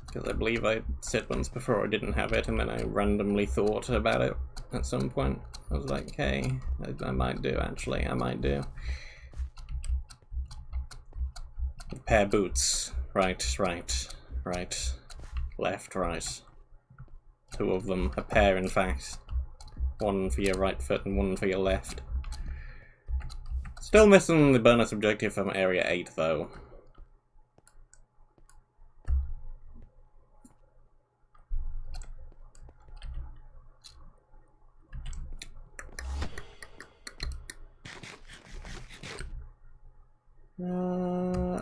Because I believe I said once before I didn't have it, and then I randomly thought about it at some point. I was like, hey, I might do, actually, I might do. A pair of boots. Right. Left, right. 2 of them. A pair, in fact. 1 for your right foot and 1 for your left. Still missing the bonus objective from Area 8, though.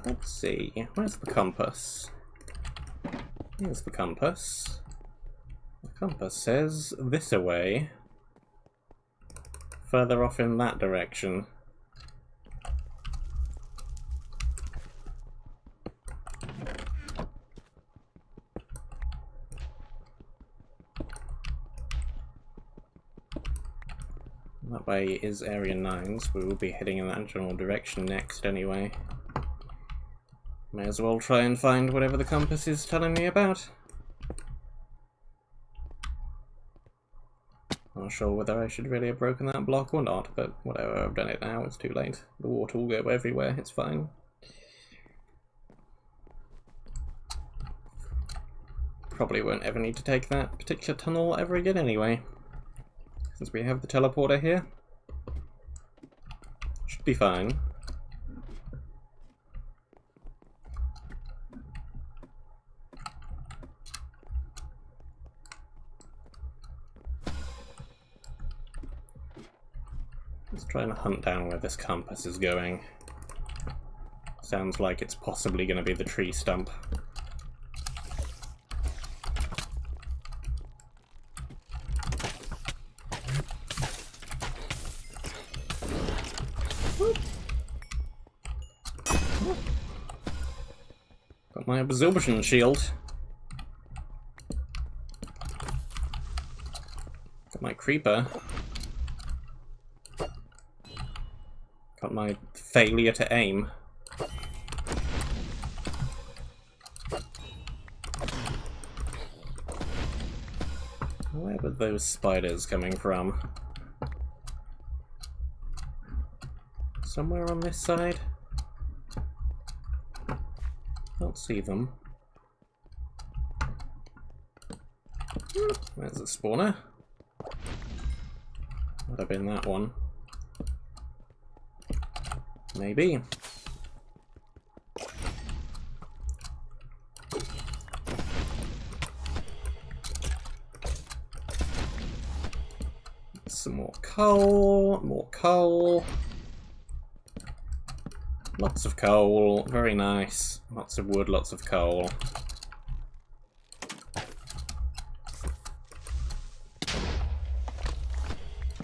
Let's see. Where's the compass? Here's the compass. The compass says this away. Further off in that direction. That way is Area 9's. We will be heading in that general direction next anyway. May as well try and find whatever the compass is telling me about. Not sure whether I should really have broken that block or not, but whatever, I've done it now, it's too late. The water will go everywhere, it's fine. Probably won't ever need to take that particular tunnel ever again anyway. Since we have the teleporter here. Should be fine. Let's try and hunt down where this compass is going. Sounds like it's possibly going to be the tree stump. Got my absorption shield. Got my creeper. Got my failure to aim. Where were those spiders coming from? Somewhere on this side? Can't see them. There's a spawner. Would have been that one. Maybe. Some more coal, more coal. Lots of coal, very nice. Lots of wood, lots of coal.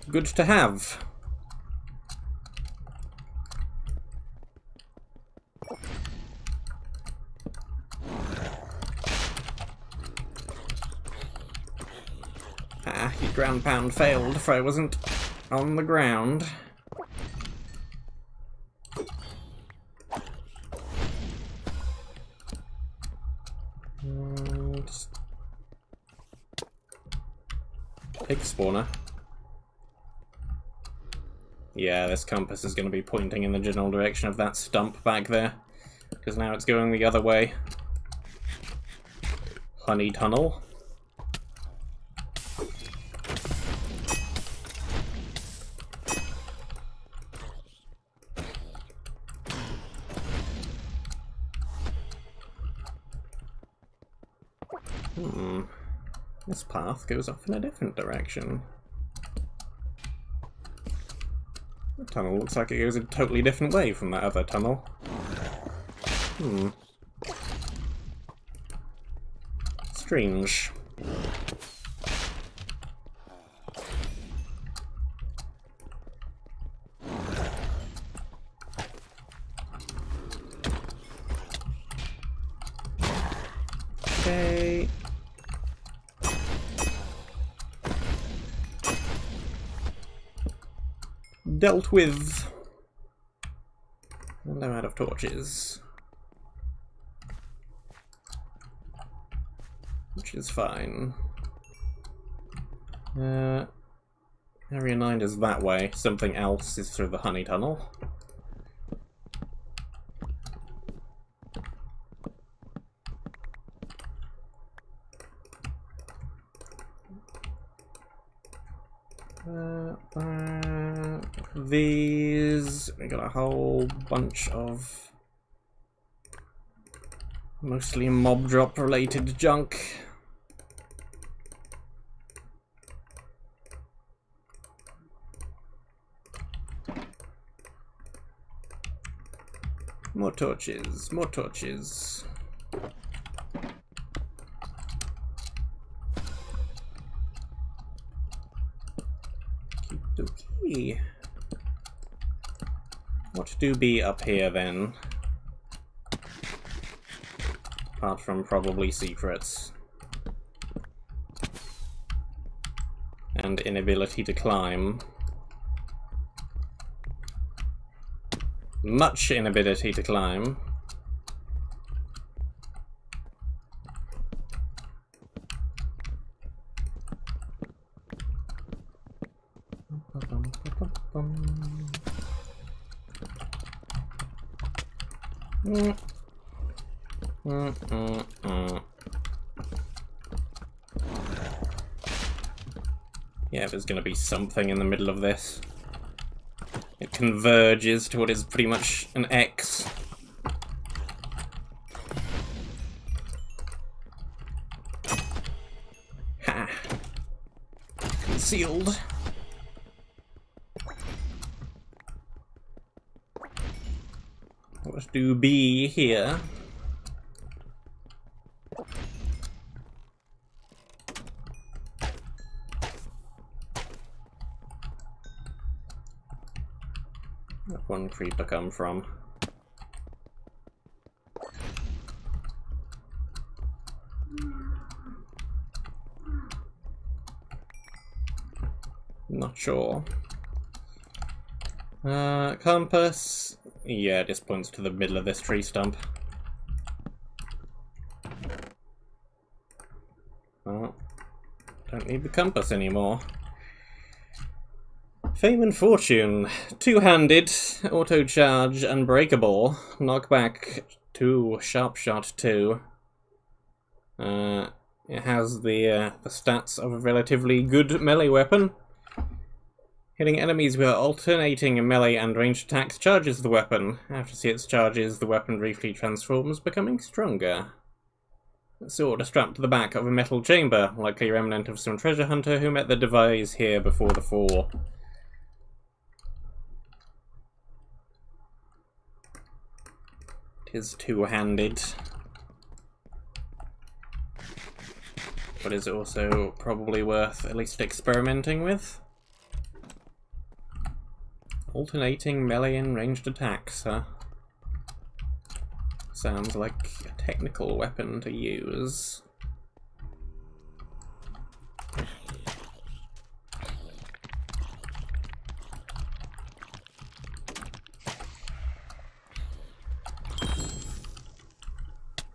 Good to have. Ah, your ground pound failed if I wasn't on the ground. pig spawner. Yeah, this compass is going to be pointing in the general direction of that stump back there, because now it's going the other way. Honey tunnel. This path goes off in a different direction. The tunnel looks like it goes a totally different way from that other tunnel. Strange. Okay. Dealt with. And I'm out of torches. Which is fine. Area 9 is that way. Something else is through the honey tunnel. These, we got a whole bunch of mostly mob drop related junk. More torches, more torches. Okey-dokey. What do be up here then? Apart from probably secrets. And inability to climb. Much inability to climb. Yeah, there's gonna be something in the middle of this. It converges to what is pretty much an X. Ha! Concealed. What do be here? Where'd one creeper come from? Not sure. Compass. Yeah, it just points to the middle of this tree stump. Oh, don't need the compass anymore. Fame and Fortune. Two-handed, auto-charge, unbreakable. Knockback 2, sharp shot 2. It has the stats of a relatively good melee weapon. Hitting enemies with alternating melee and ranged attacks charges the weapon. After its charges, the weapon briefly transforms, becoming stronger. A sword strapped to the back of a metal chamber, likely a remnant of some treasure hunter who met the device here before the fall. It is two-handed, but is also probably worth at least experimenting with. Alternating melee and ranged attacks, huh? Sounds like a technical weapon to use.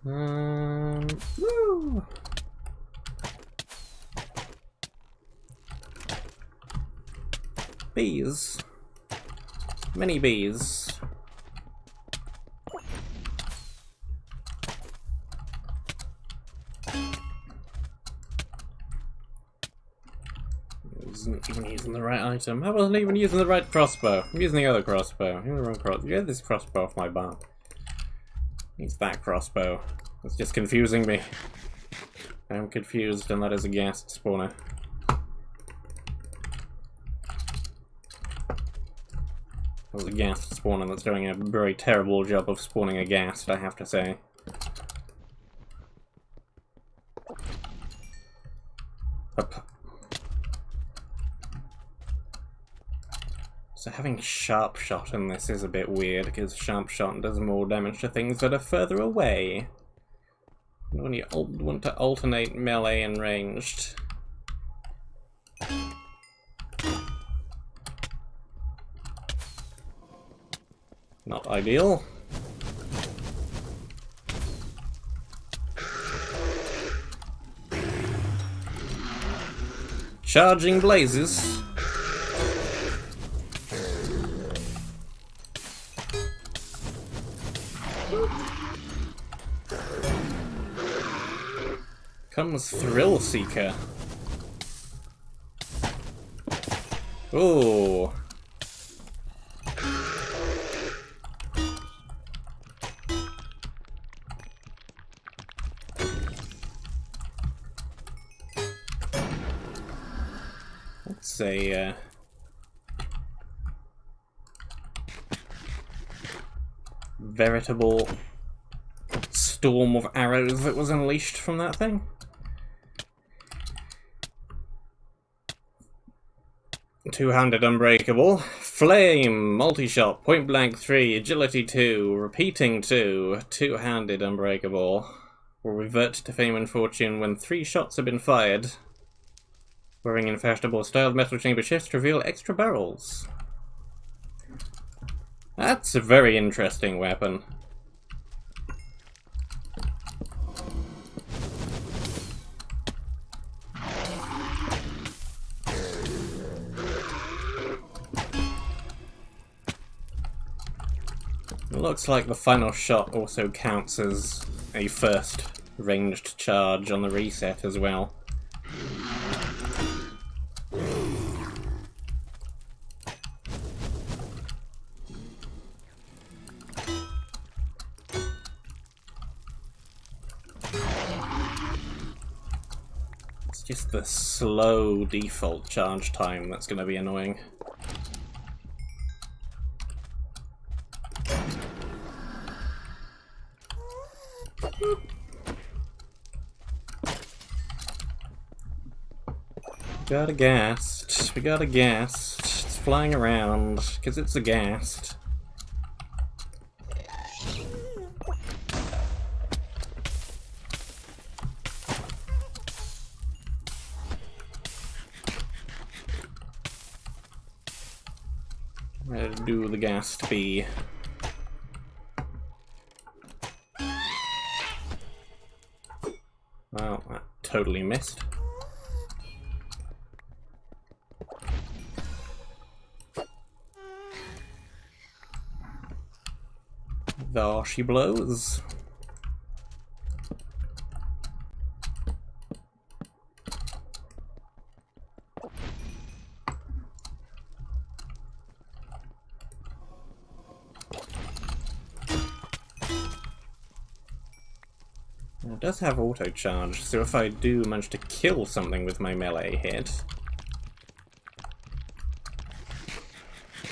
Woo! Bees. Many bees. Isn't even using the right item. I wasn't even using the right crossbow. I'm using the other crossbow. I'm using the wrong crossbow. You had this crossbow off my bar. It's that crossbow. It's just confusing me. I'm confused, and that is a ghast spawner. That was a ghast spawner that's doing a very terrible job of spawning a ghast, I have to say. Up. So having sharp shot in this is a bit weird, because sharp shot does more damage to things that are further away. When you want to alternate melee and ranged. Not ideal. Charging blazes. Comes Thrill Seeker. Ooh. Let's a veritable storm of arrows that was unleashed from that thing. Two-handed Unbreakable, Flame, Multi-Shot, Point Blank 3, Agility 2, Repeating 2, Two-handed Unbreakable. Will revert to fame and fortune when 3 shots have been fired. Wearing infashionable styled metal chamber shifts to reveal extra barrels. That's a very interesting weapon. It looks like the final shot also counts as a first ranged charge on the reset as well. It's just the slow default charge time that's going to be annoying. Got a ghast. We got a ghast. It's flying around because it's a ghast. Where do the ghast be? Well, that totally missed. There she blows. It does have auto charge, so if I do manage to kill something with my melee hit,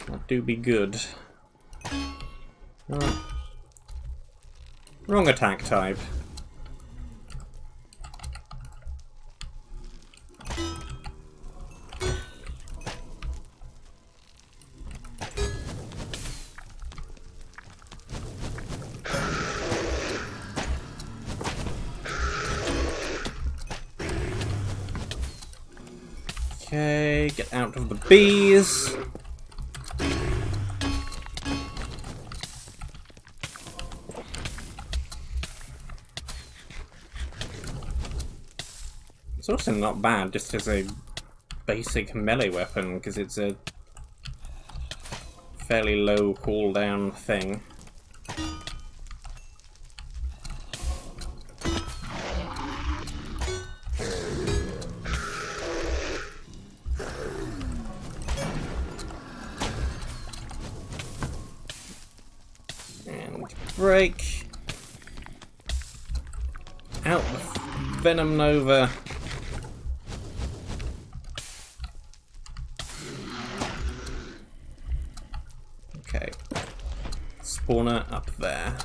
that do be good. Oh. Wrong attack type. Okay, get out of the bees. It's also not bad just as a basic melee weapon, because it's a fairly low cooldown thing. And break. Out the Venom Nova. Okay. Spawner up there.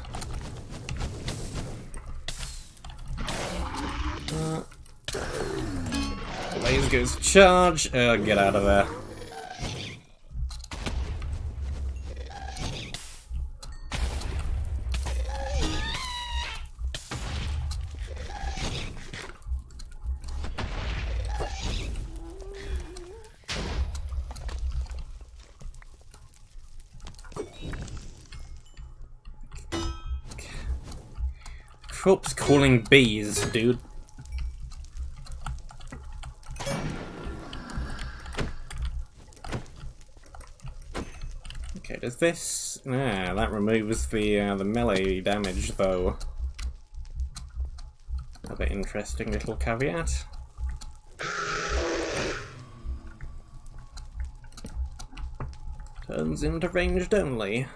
Blaze goes charge. Get out of there. Corpse calling bees, dude. Okay, does this? Yeah, that removes the melee damage, though. Another interesting little caveat. Turns into ranged only.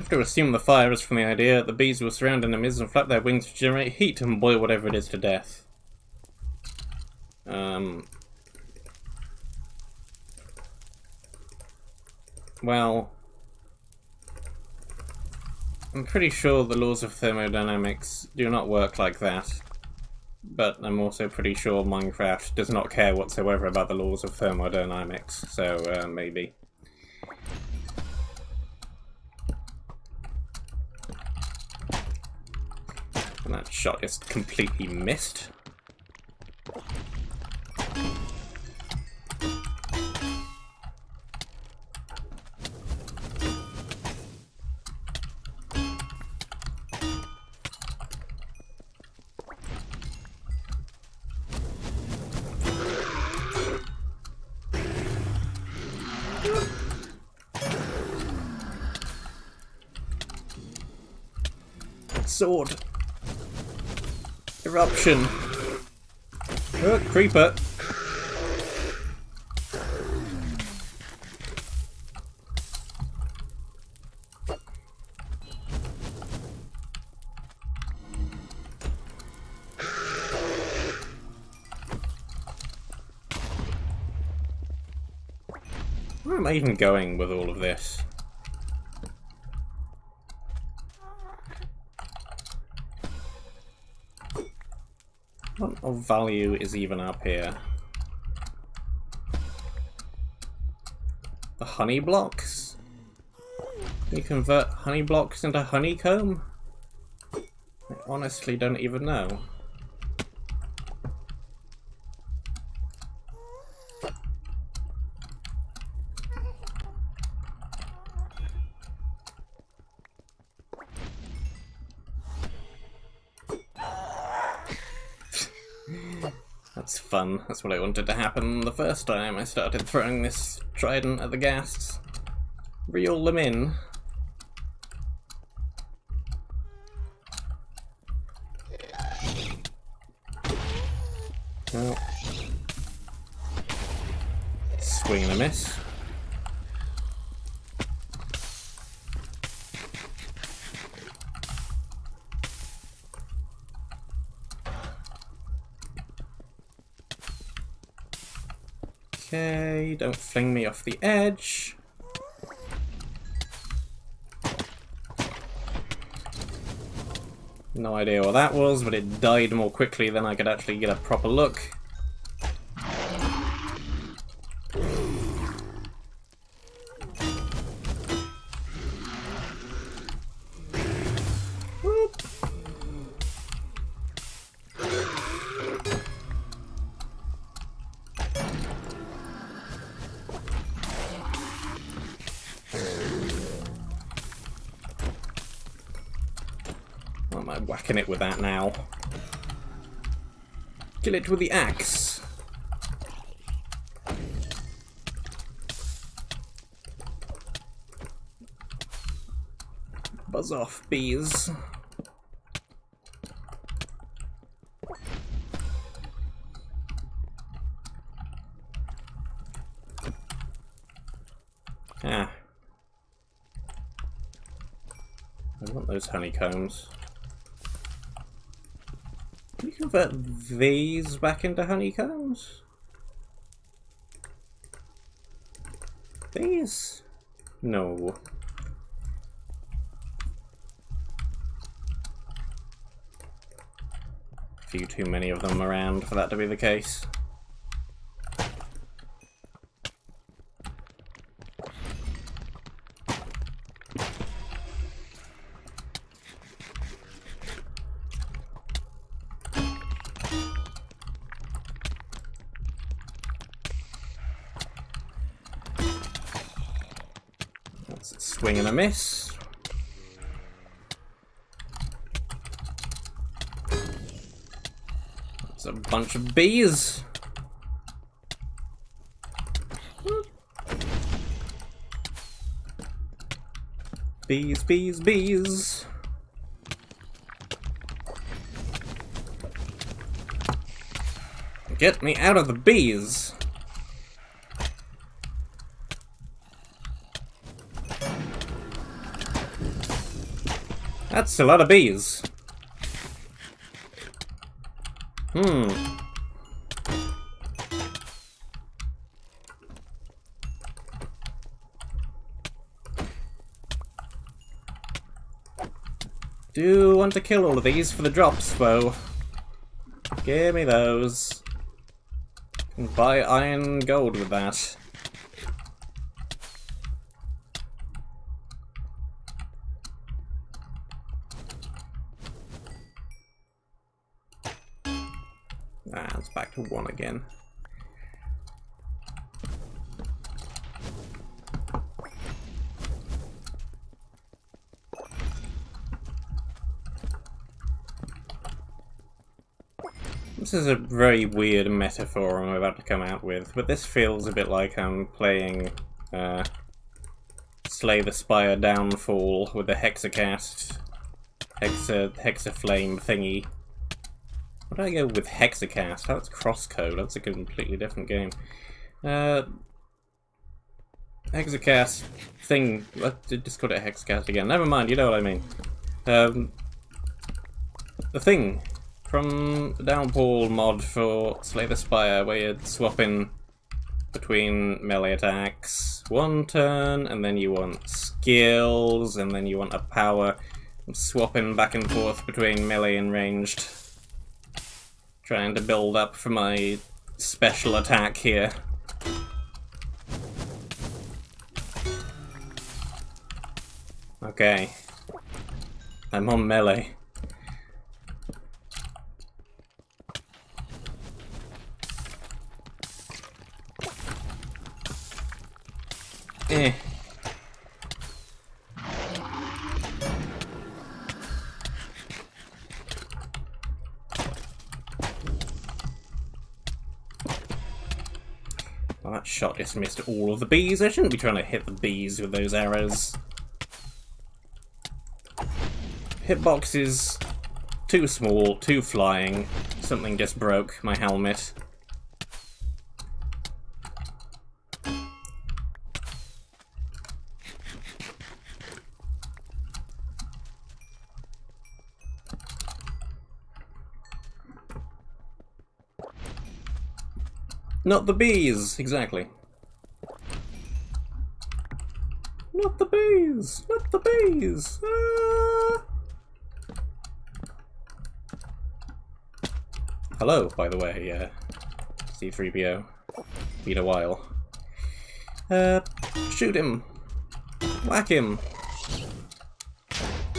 To assume the fire is from the idea that the bees will surround enemies and flap their wings to generate heat and boil whatever it is to death. Well, I'm pretty sure the laws of thermodynamics do not work like that, but I'm also pretty sure Minecraft does not care whatsoever about the laws of thermodynamics, so maybe. And that shot is completely missed. Sword. Eruption. Oh, creeper. Where am I even going with all of this? What of value is even up here? The honey blocks? Can you convert honey blocks into honeycomb? I honestly don't even know. That's fun. That's what I wanted to happen the first time I started throwing this trident at the ghasts. Reel them in. Oh. Swing and a miss. Okay, don't fling me off the edge. No idea what that was, but it died more quickly than I could actually get a proper look. Why am I whacking it with that now? Kill it with the axe. Buzz off, bees. Ah. I want those honeycombs. Can you convert these back into honeycombs? These? No. A few too many of them around for that to be the case. Swing and a miss. That's a bunch of bees. Bees, bees, bees. Get me out of the bees. That's a lot of bees. Do want to kill all of these for the drops, though. Give me those. Can buy iron gold with that. Ah, it's back to 1 again. This is a very weird metaphor I'm about to come out with, but this feels a bit like I'm playing Slay the Spire Downfall with the Hexacast Hexaflame thingy. Why did I go with Hexacast? That's crosscode. That's a completely different game. Hexacast thing. Let's just call it Hexacast again. Never mind. You know what I mean. The thing from the Downfall mod for Slay the Spire, where you're swapping between melee attacks 1 turn, and then you want skills, and then you want a power. I'm swapping back and forth between melee and ranged. Trying to build up for my special attack here. Okay. I'm on melee. Eh. Well, that shot just missed all of the bees. I shouldn't be trying to hit the bees with those arrows. Hitbox is too small, too flying. Something just broke my helmet. Not the bees, exactly. Not the bees! Not the bees! Ah! Hello, by the way, C3PO. Been a while. Shoot him! Whack him!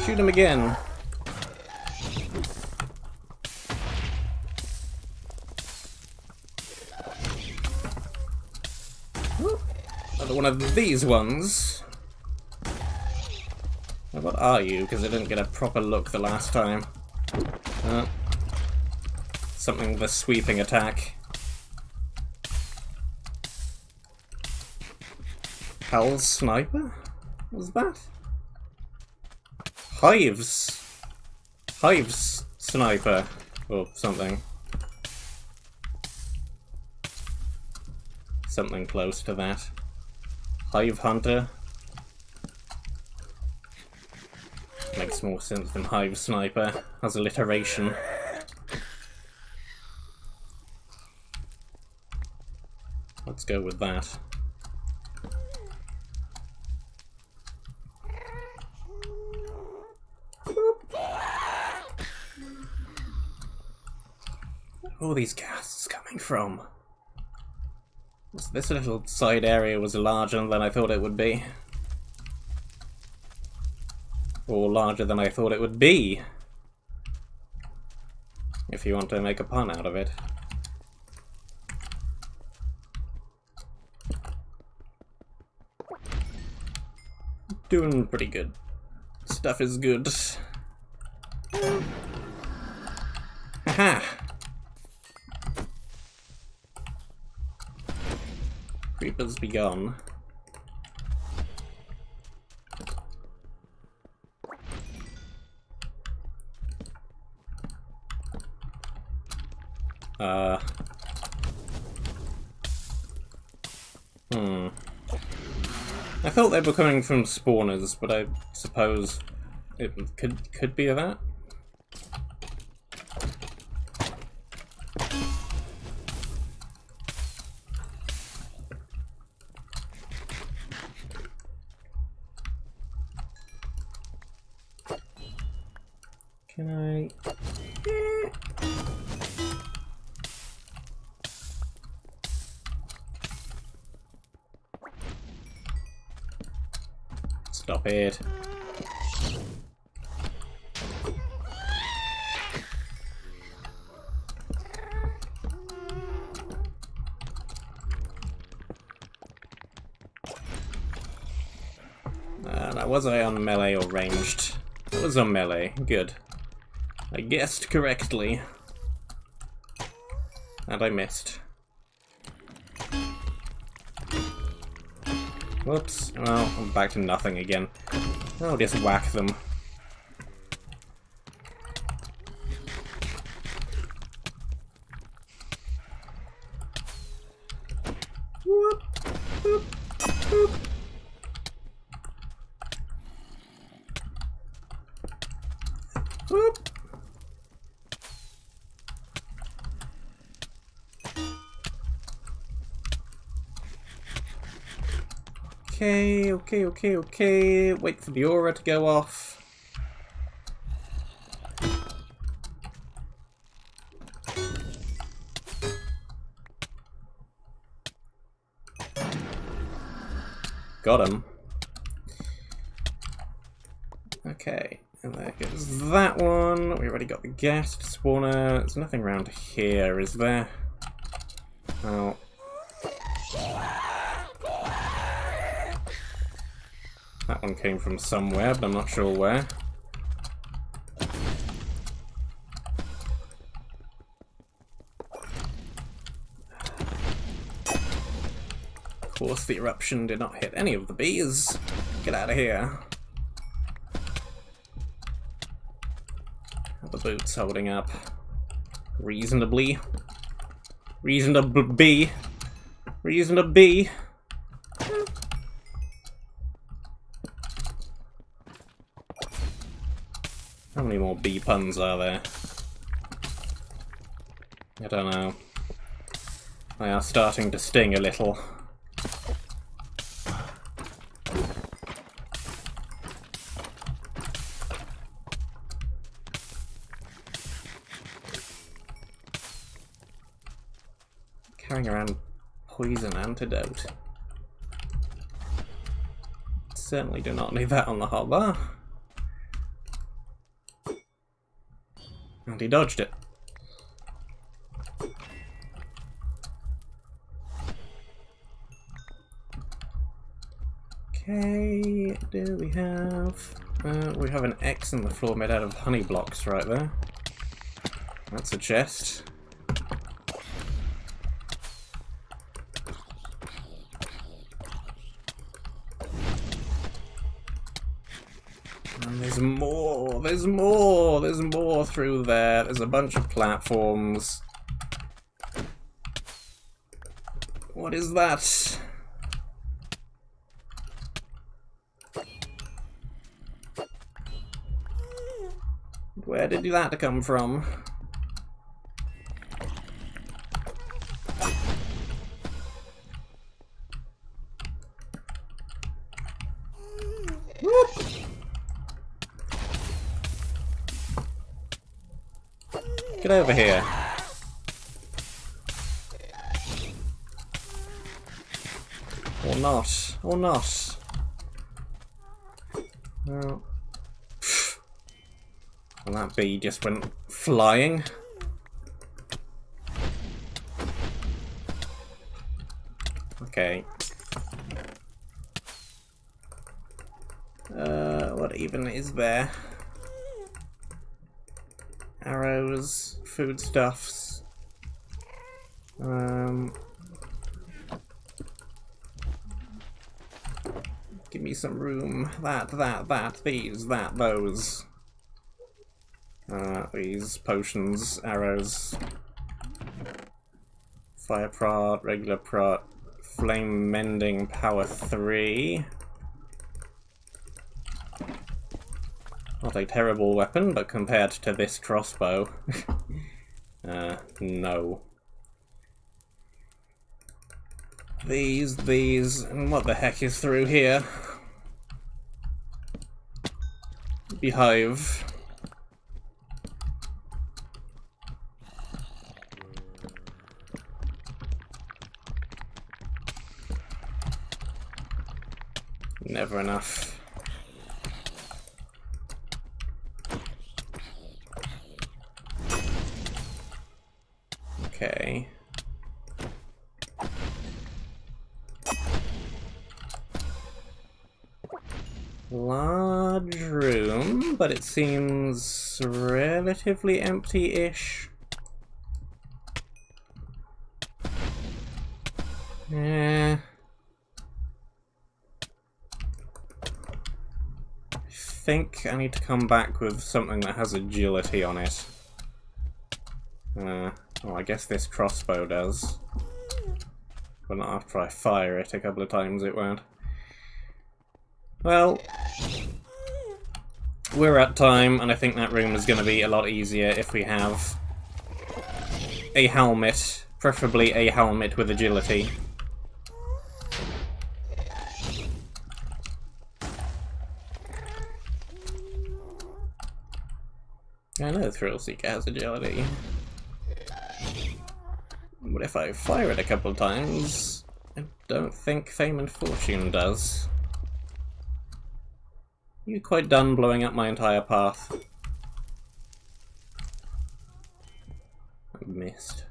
Shoot him again! Another one of these ones. Now, what are you? Because I didn't get a proper look the last time. something with a sweeping attack. Hell's Sniper? What was that? Hive's Sniper, or something. Something close to that. Hive Hunter. Makes more sense than Hive Sniper as alliteration. Let's go with that. Where are these casts coming from? This little side area was larger than I thought it would be. Or larger than I thought it would be. If you want to make a pun out of it. Doing pretty good. Stuff is good. Haha! Creepers be gone. I thought they were coming from spawners, but I suppose it could be that. Can I? Stop it. Now, was I on melee or ranged? I was on melee. Good. I guessed correctly. And I missed. Whoops. Well, I'm back to nothing again. I'll just whack them. Whoop, whoop, whoop. Whoop. Okay. Wait for the aura to go off. Got him. Okay, and there goes that one. We already got the guest spawner. There's nothing around here, is there? Oh. That one came from somewhere, but I'm not sure where. Of course, the eruption did not hit any of the bees. Get out of here. How are the boots holding up? Reasonably. Reasonably. Reasonably. How many more bee puns are there? I don't know. They are starting to sting a little. Carrying around poison antidote. Certainly do not need that on the hotbar. And he dodged it. Okay, do we have... we have an X in the floor made out of honey blocks right there. That's a chest. And there's more, there's more, there's more through there. There's a bunch of platforms. What is that? Where did that come from? Whoop. Get over here. Or not. Or not. Well. And that bee just went flying. Okay. What even is there? Arrows, foodstuffs. Give me some room. That, these, that, those. These potions, arrows. Fire prot, regular prot, flame mending, power 3. Not a terrible weapon, but compared to this crossbow, no. These, and what the heck is through here? Beehive. Never enough. Okay. Large room, but it seems relatively empty-ish. I think I need to come back with something that has agility on it. Well, I guess this crossbow does. But not after I fire it a couple of times, it won't. Well, we're at time, and I think that room is going to be a lot easier if we have a helmet, preferably a helmet with agility. I know Thrillseeker has agility. But if I fire it a couple of times, I don't think Fame and Fortune does. You quite done blowing up my entire path? I missed.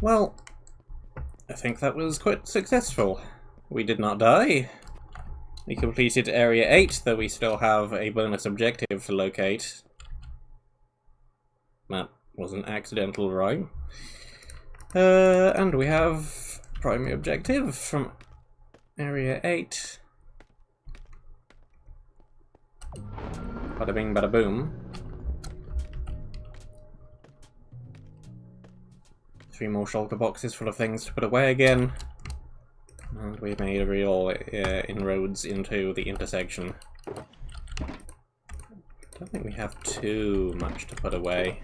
Well, I think that was quite successful. We did not die. We completed Area 8, though we still have a bonus objective to locate. That was an accidental rhyme. And we have primary objective from Area 8. Bada bing, bada boom. 3 more shulker boxes full of things to put away again. And we made a real inroads into the intersection. I don't think we have too much to put away.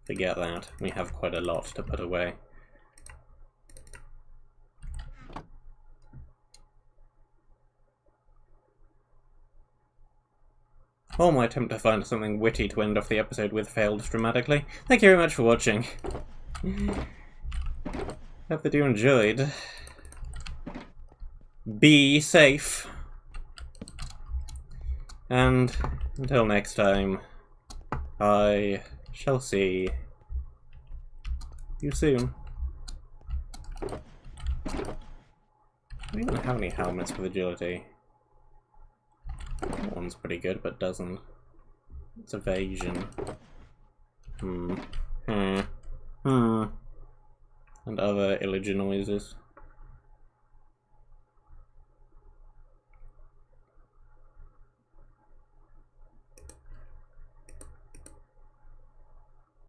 Forget that. We have quite a lot to put away. Or my attempt to find something witty to end off the episode with failed dramatically. Thank you very much for watching. Hope that you enjoyed. Be safe. And until next time, I shall see you soon. We don't have any helmets with agility. one's pretty good, but doesn't. It's evasion. And other illiger noises.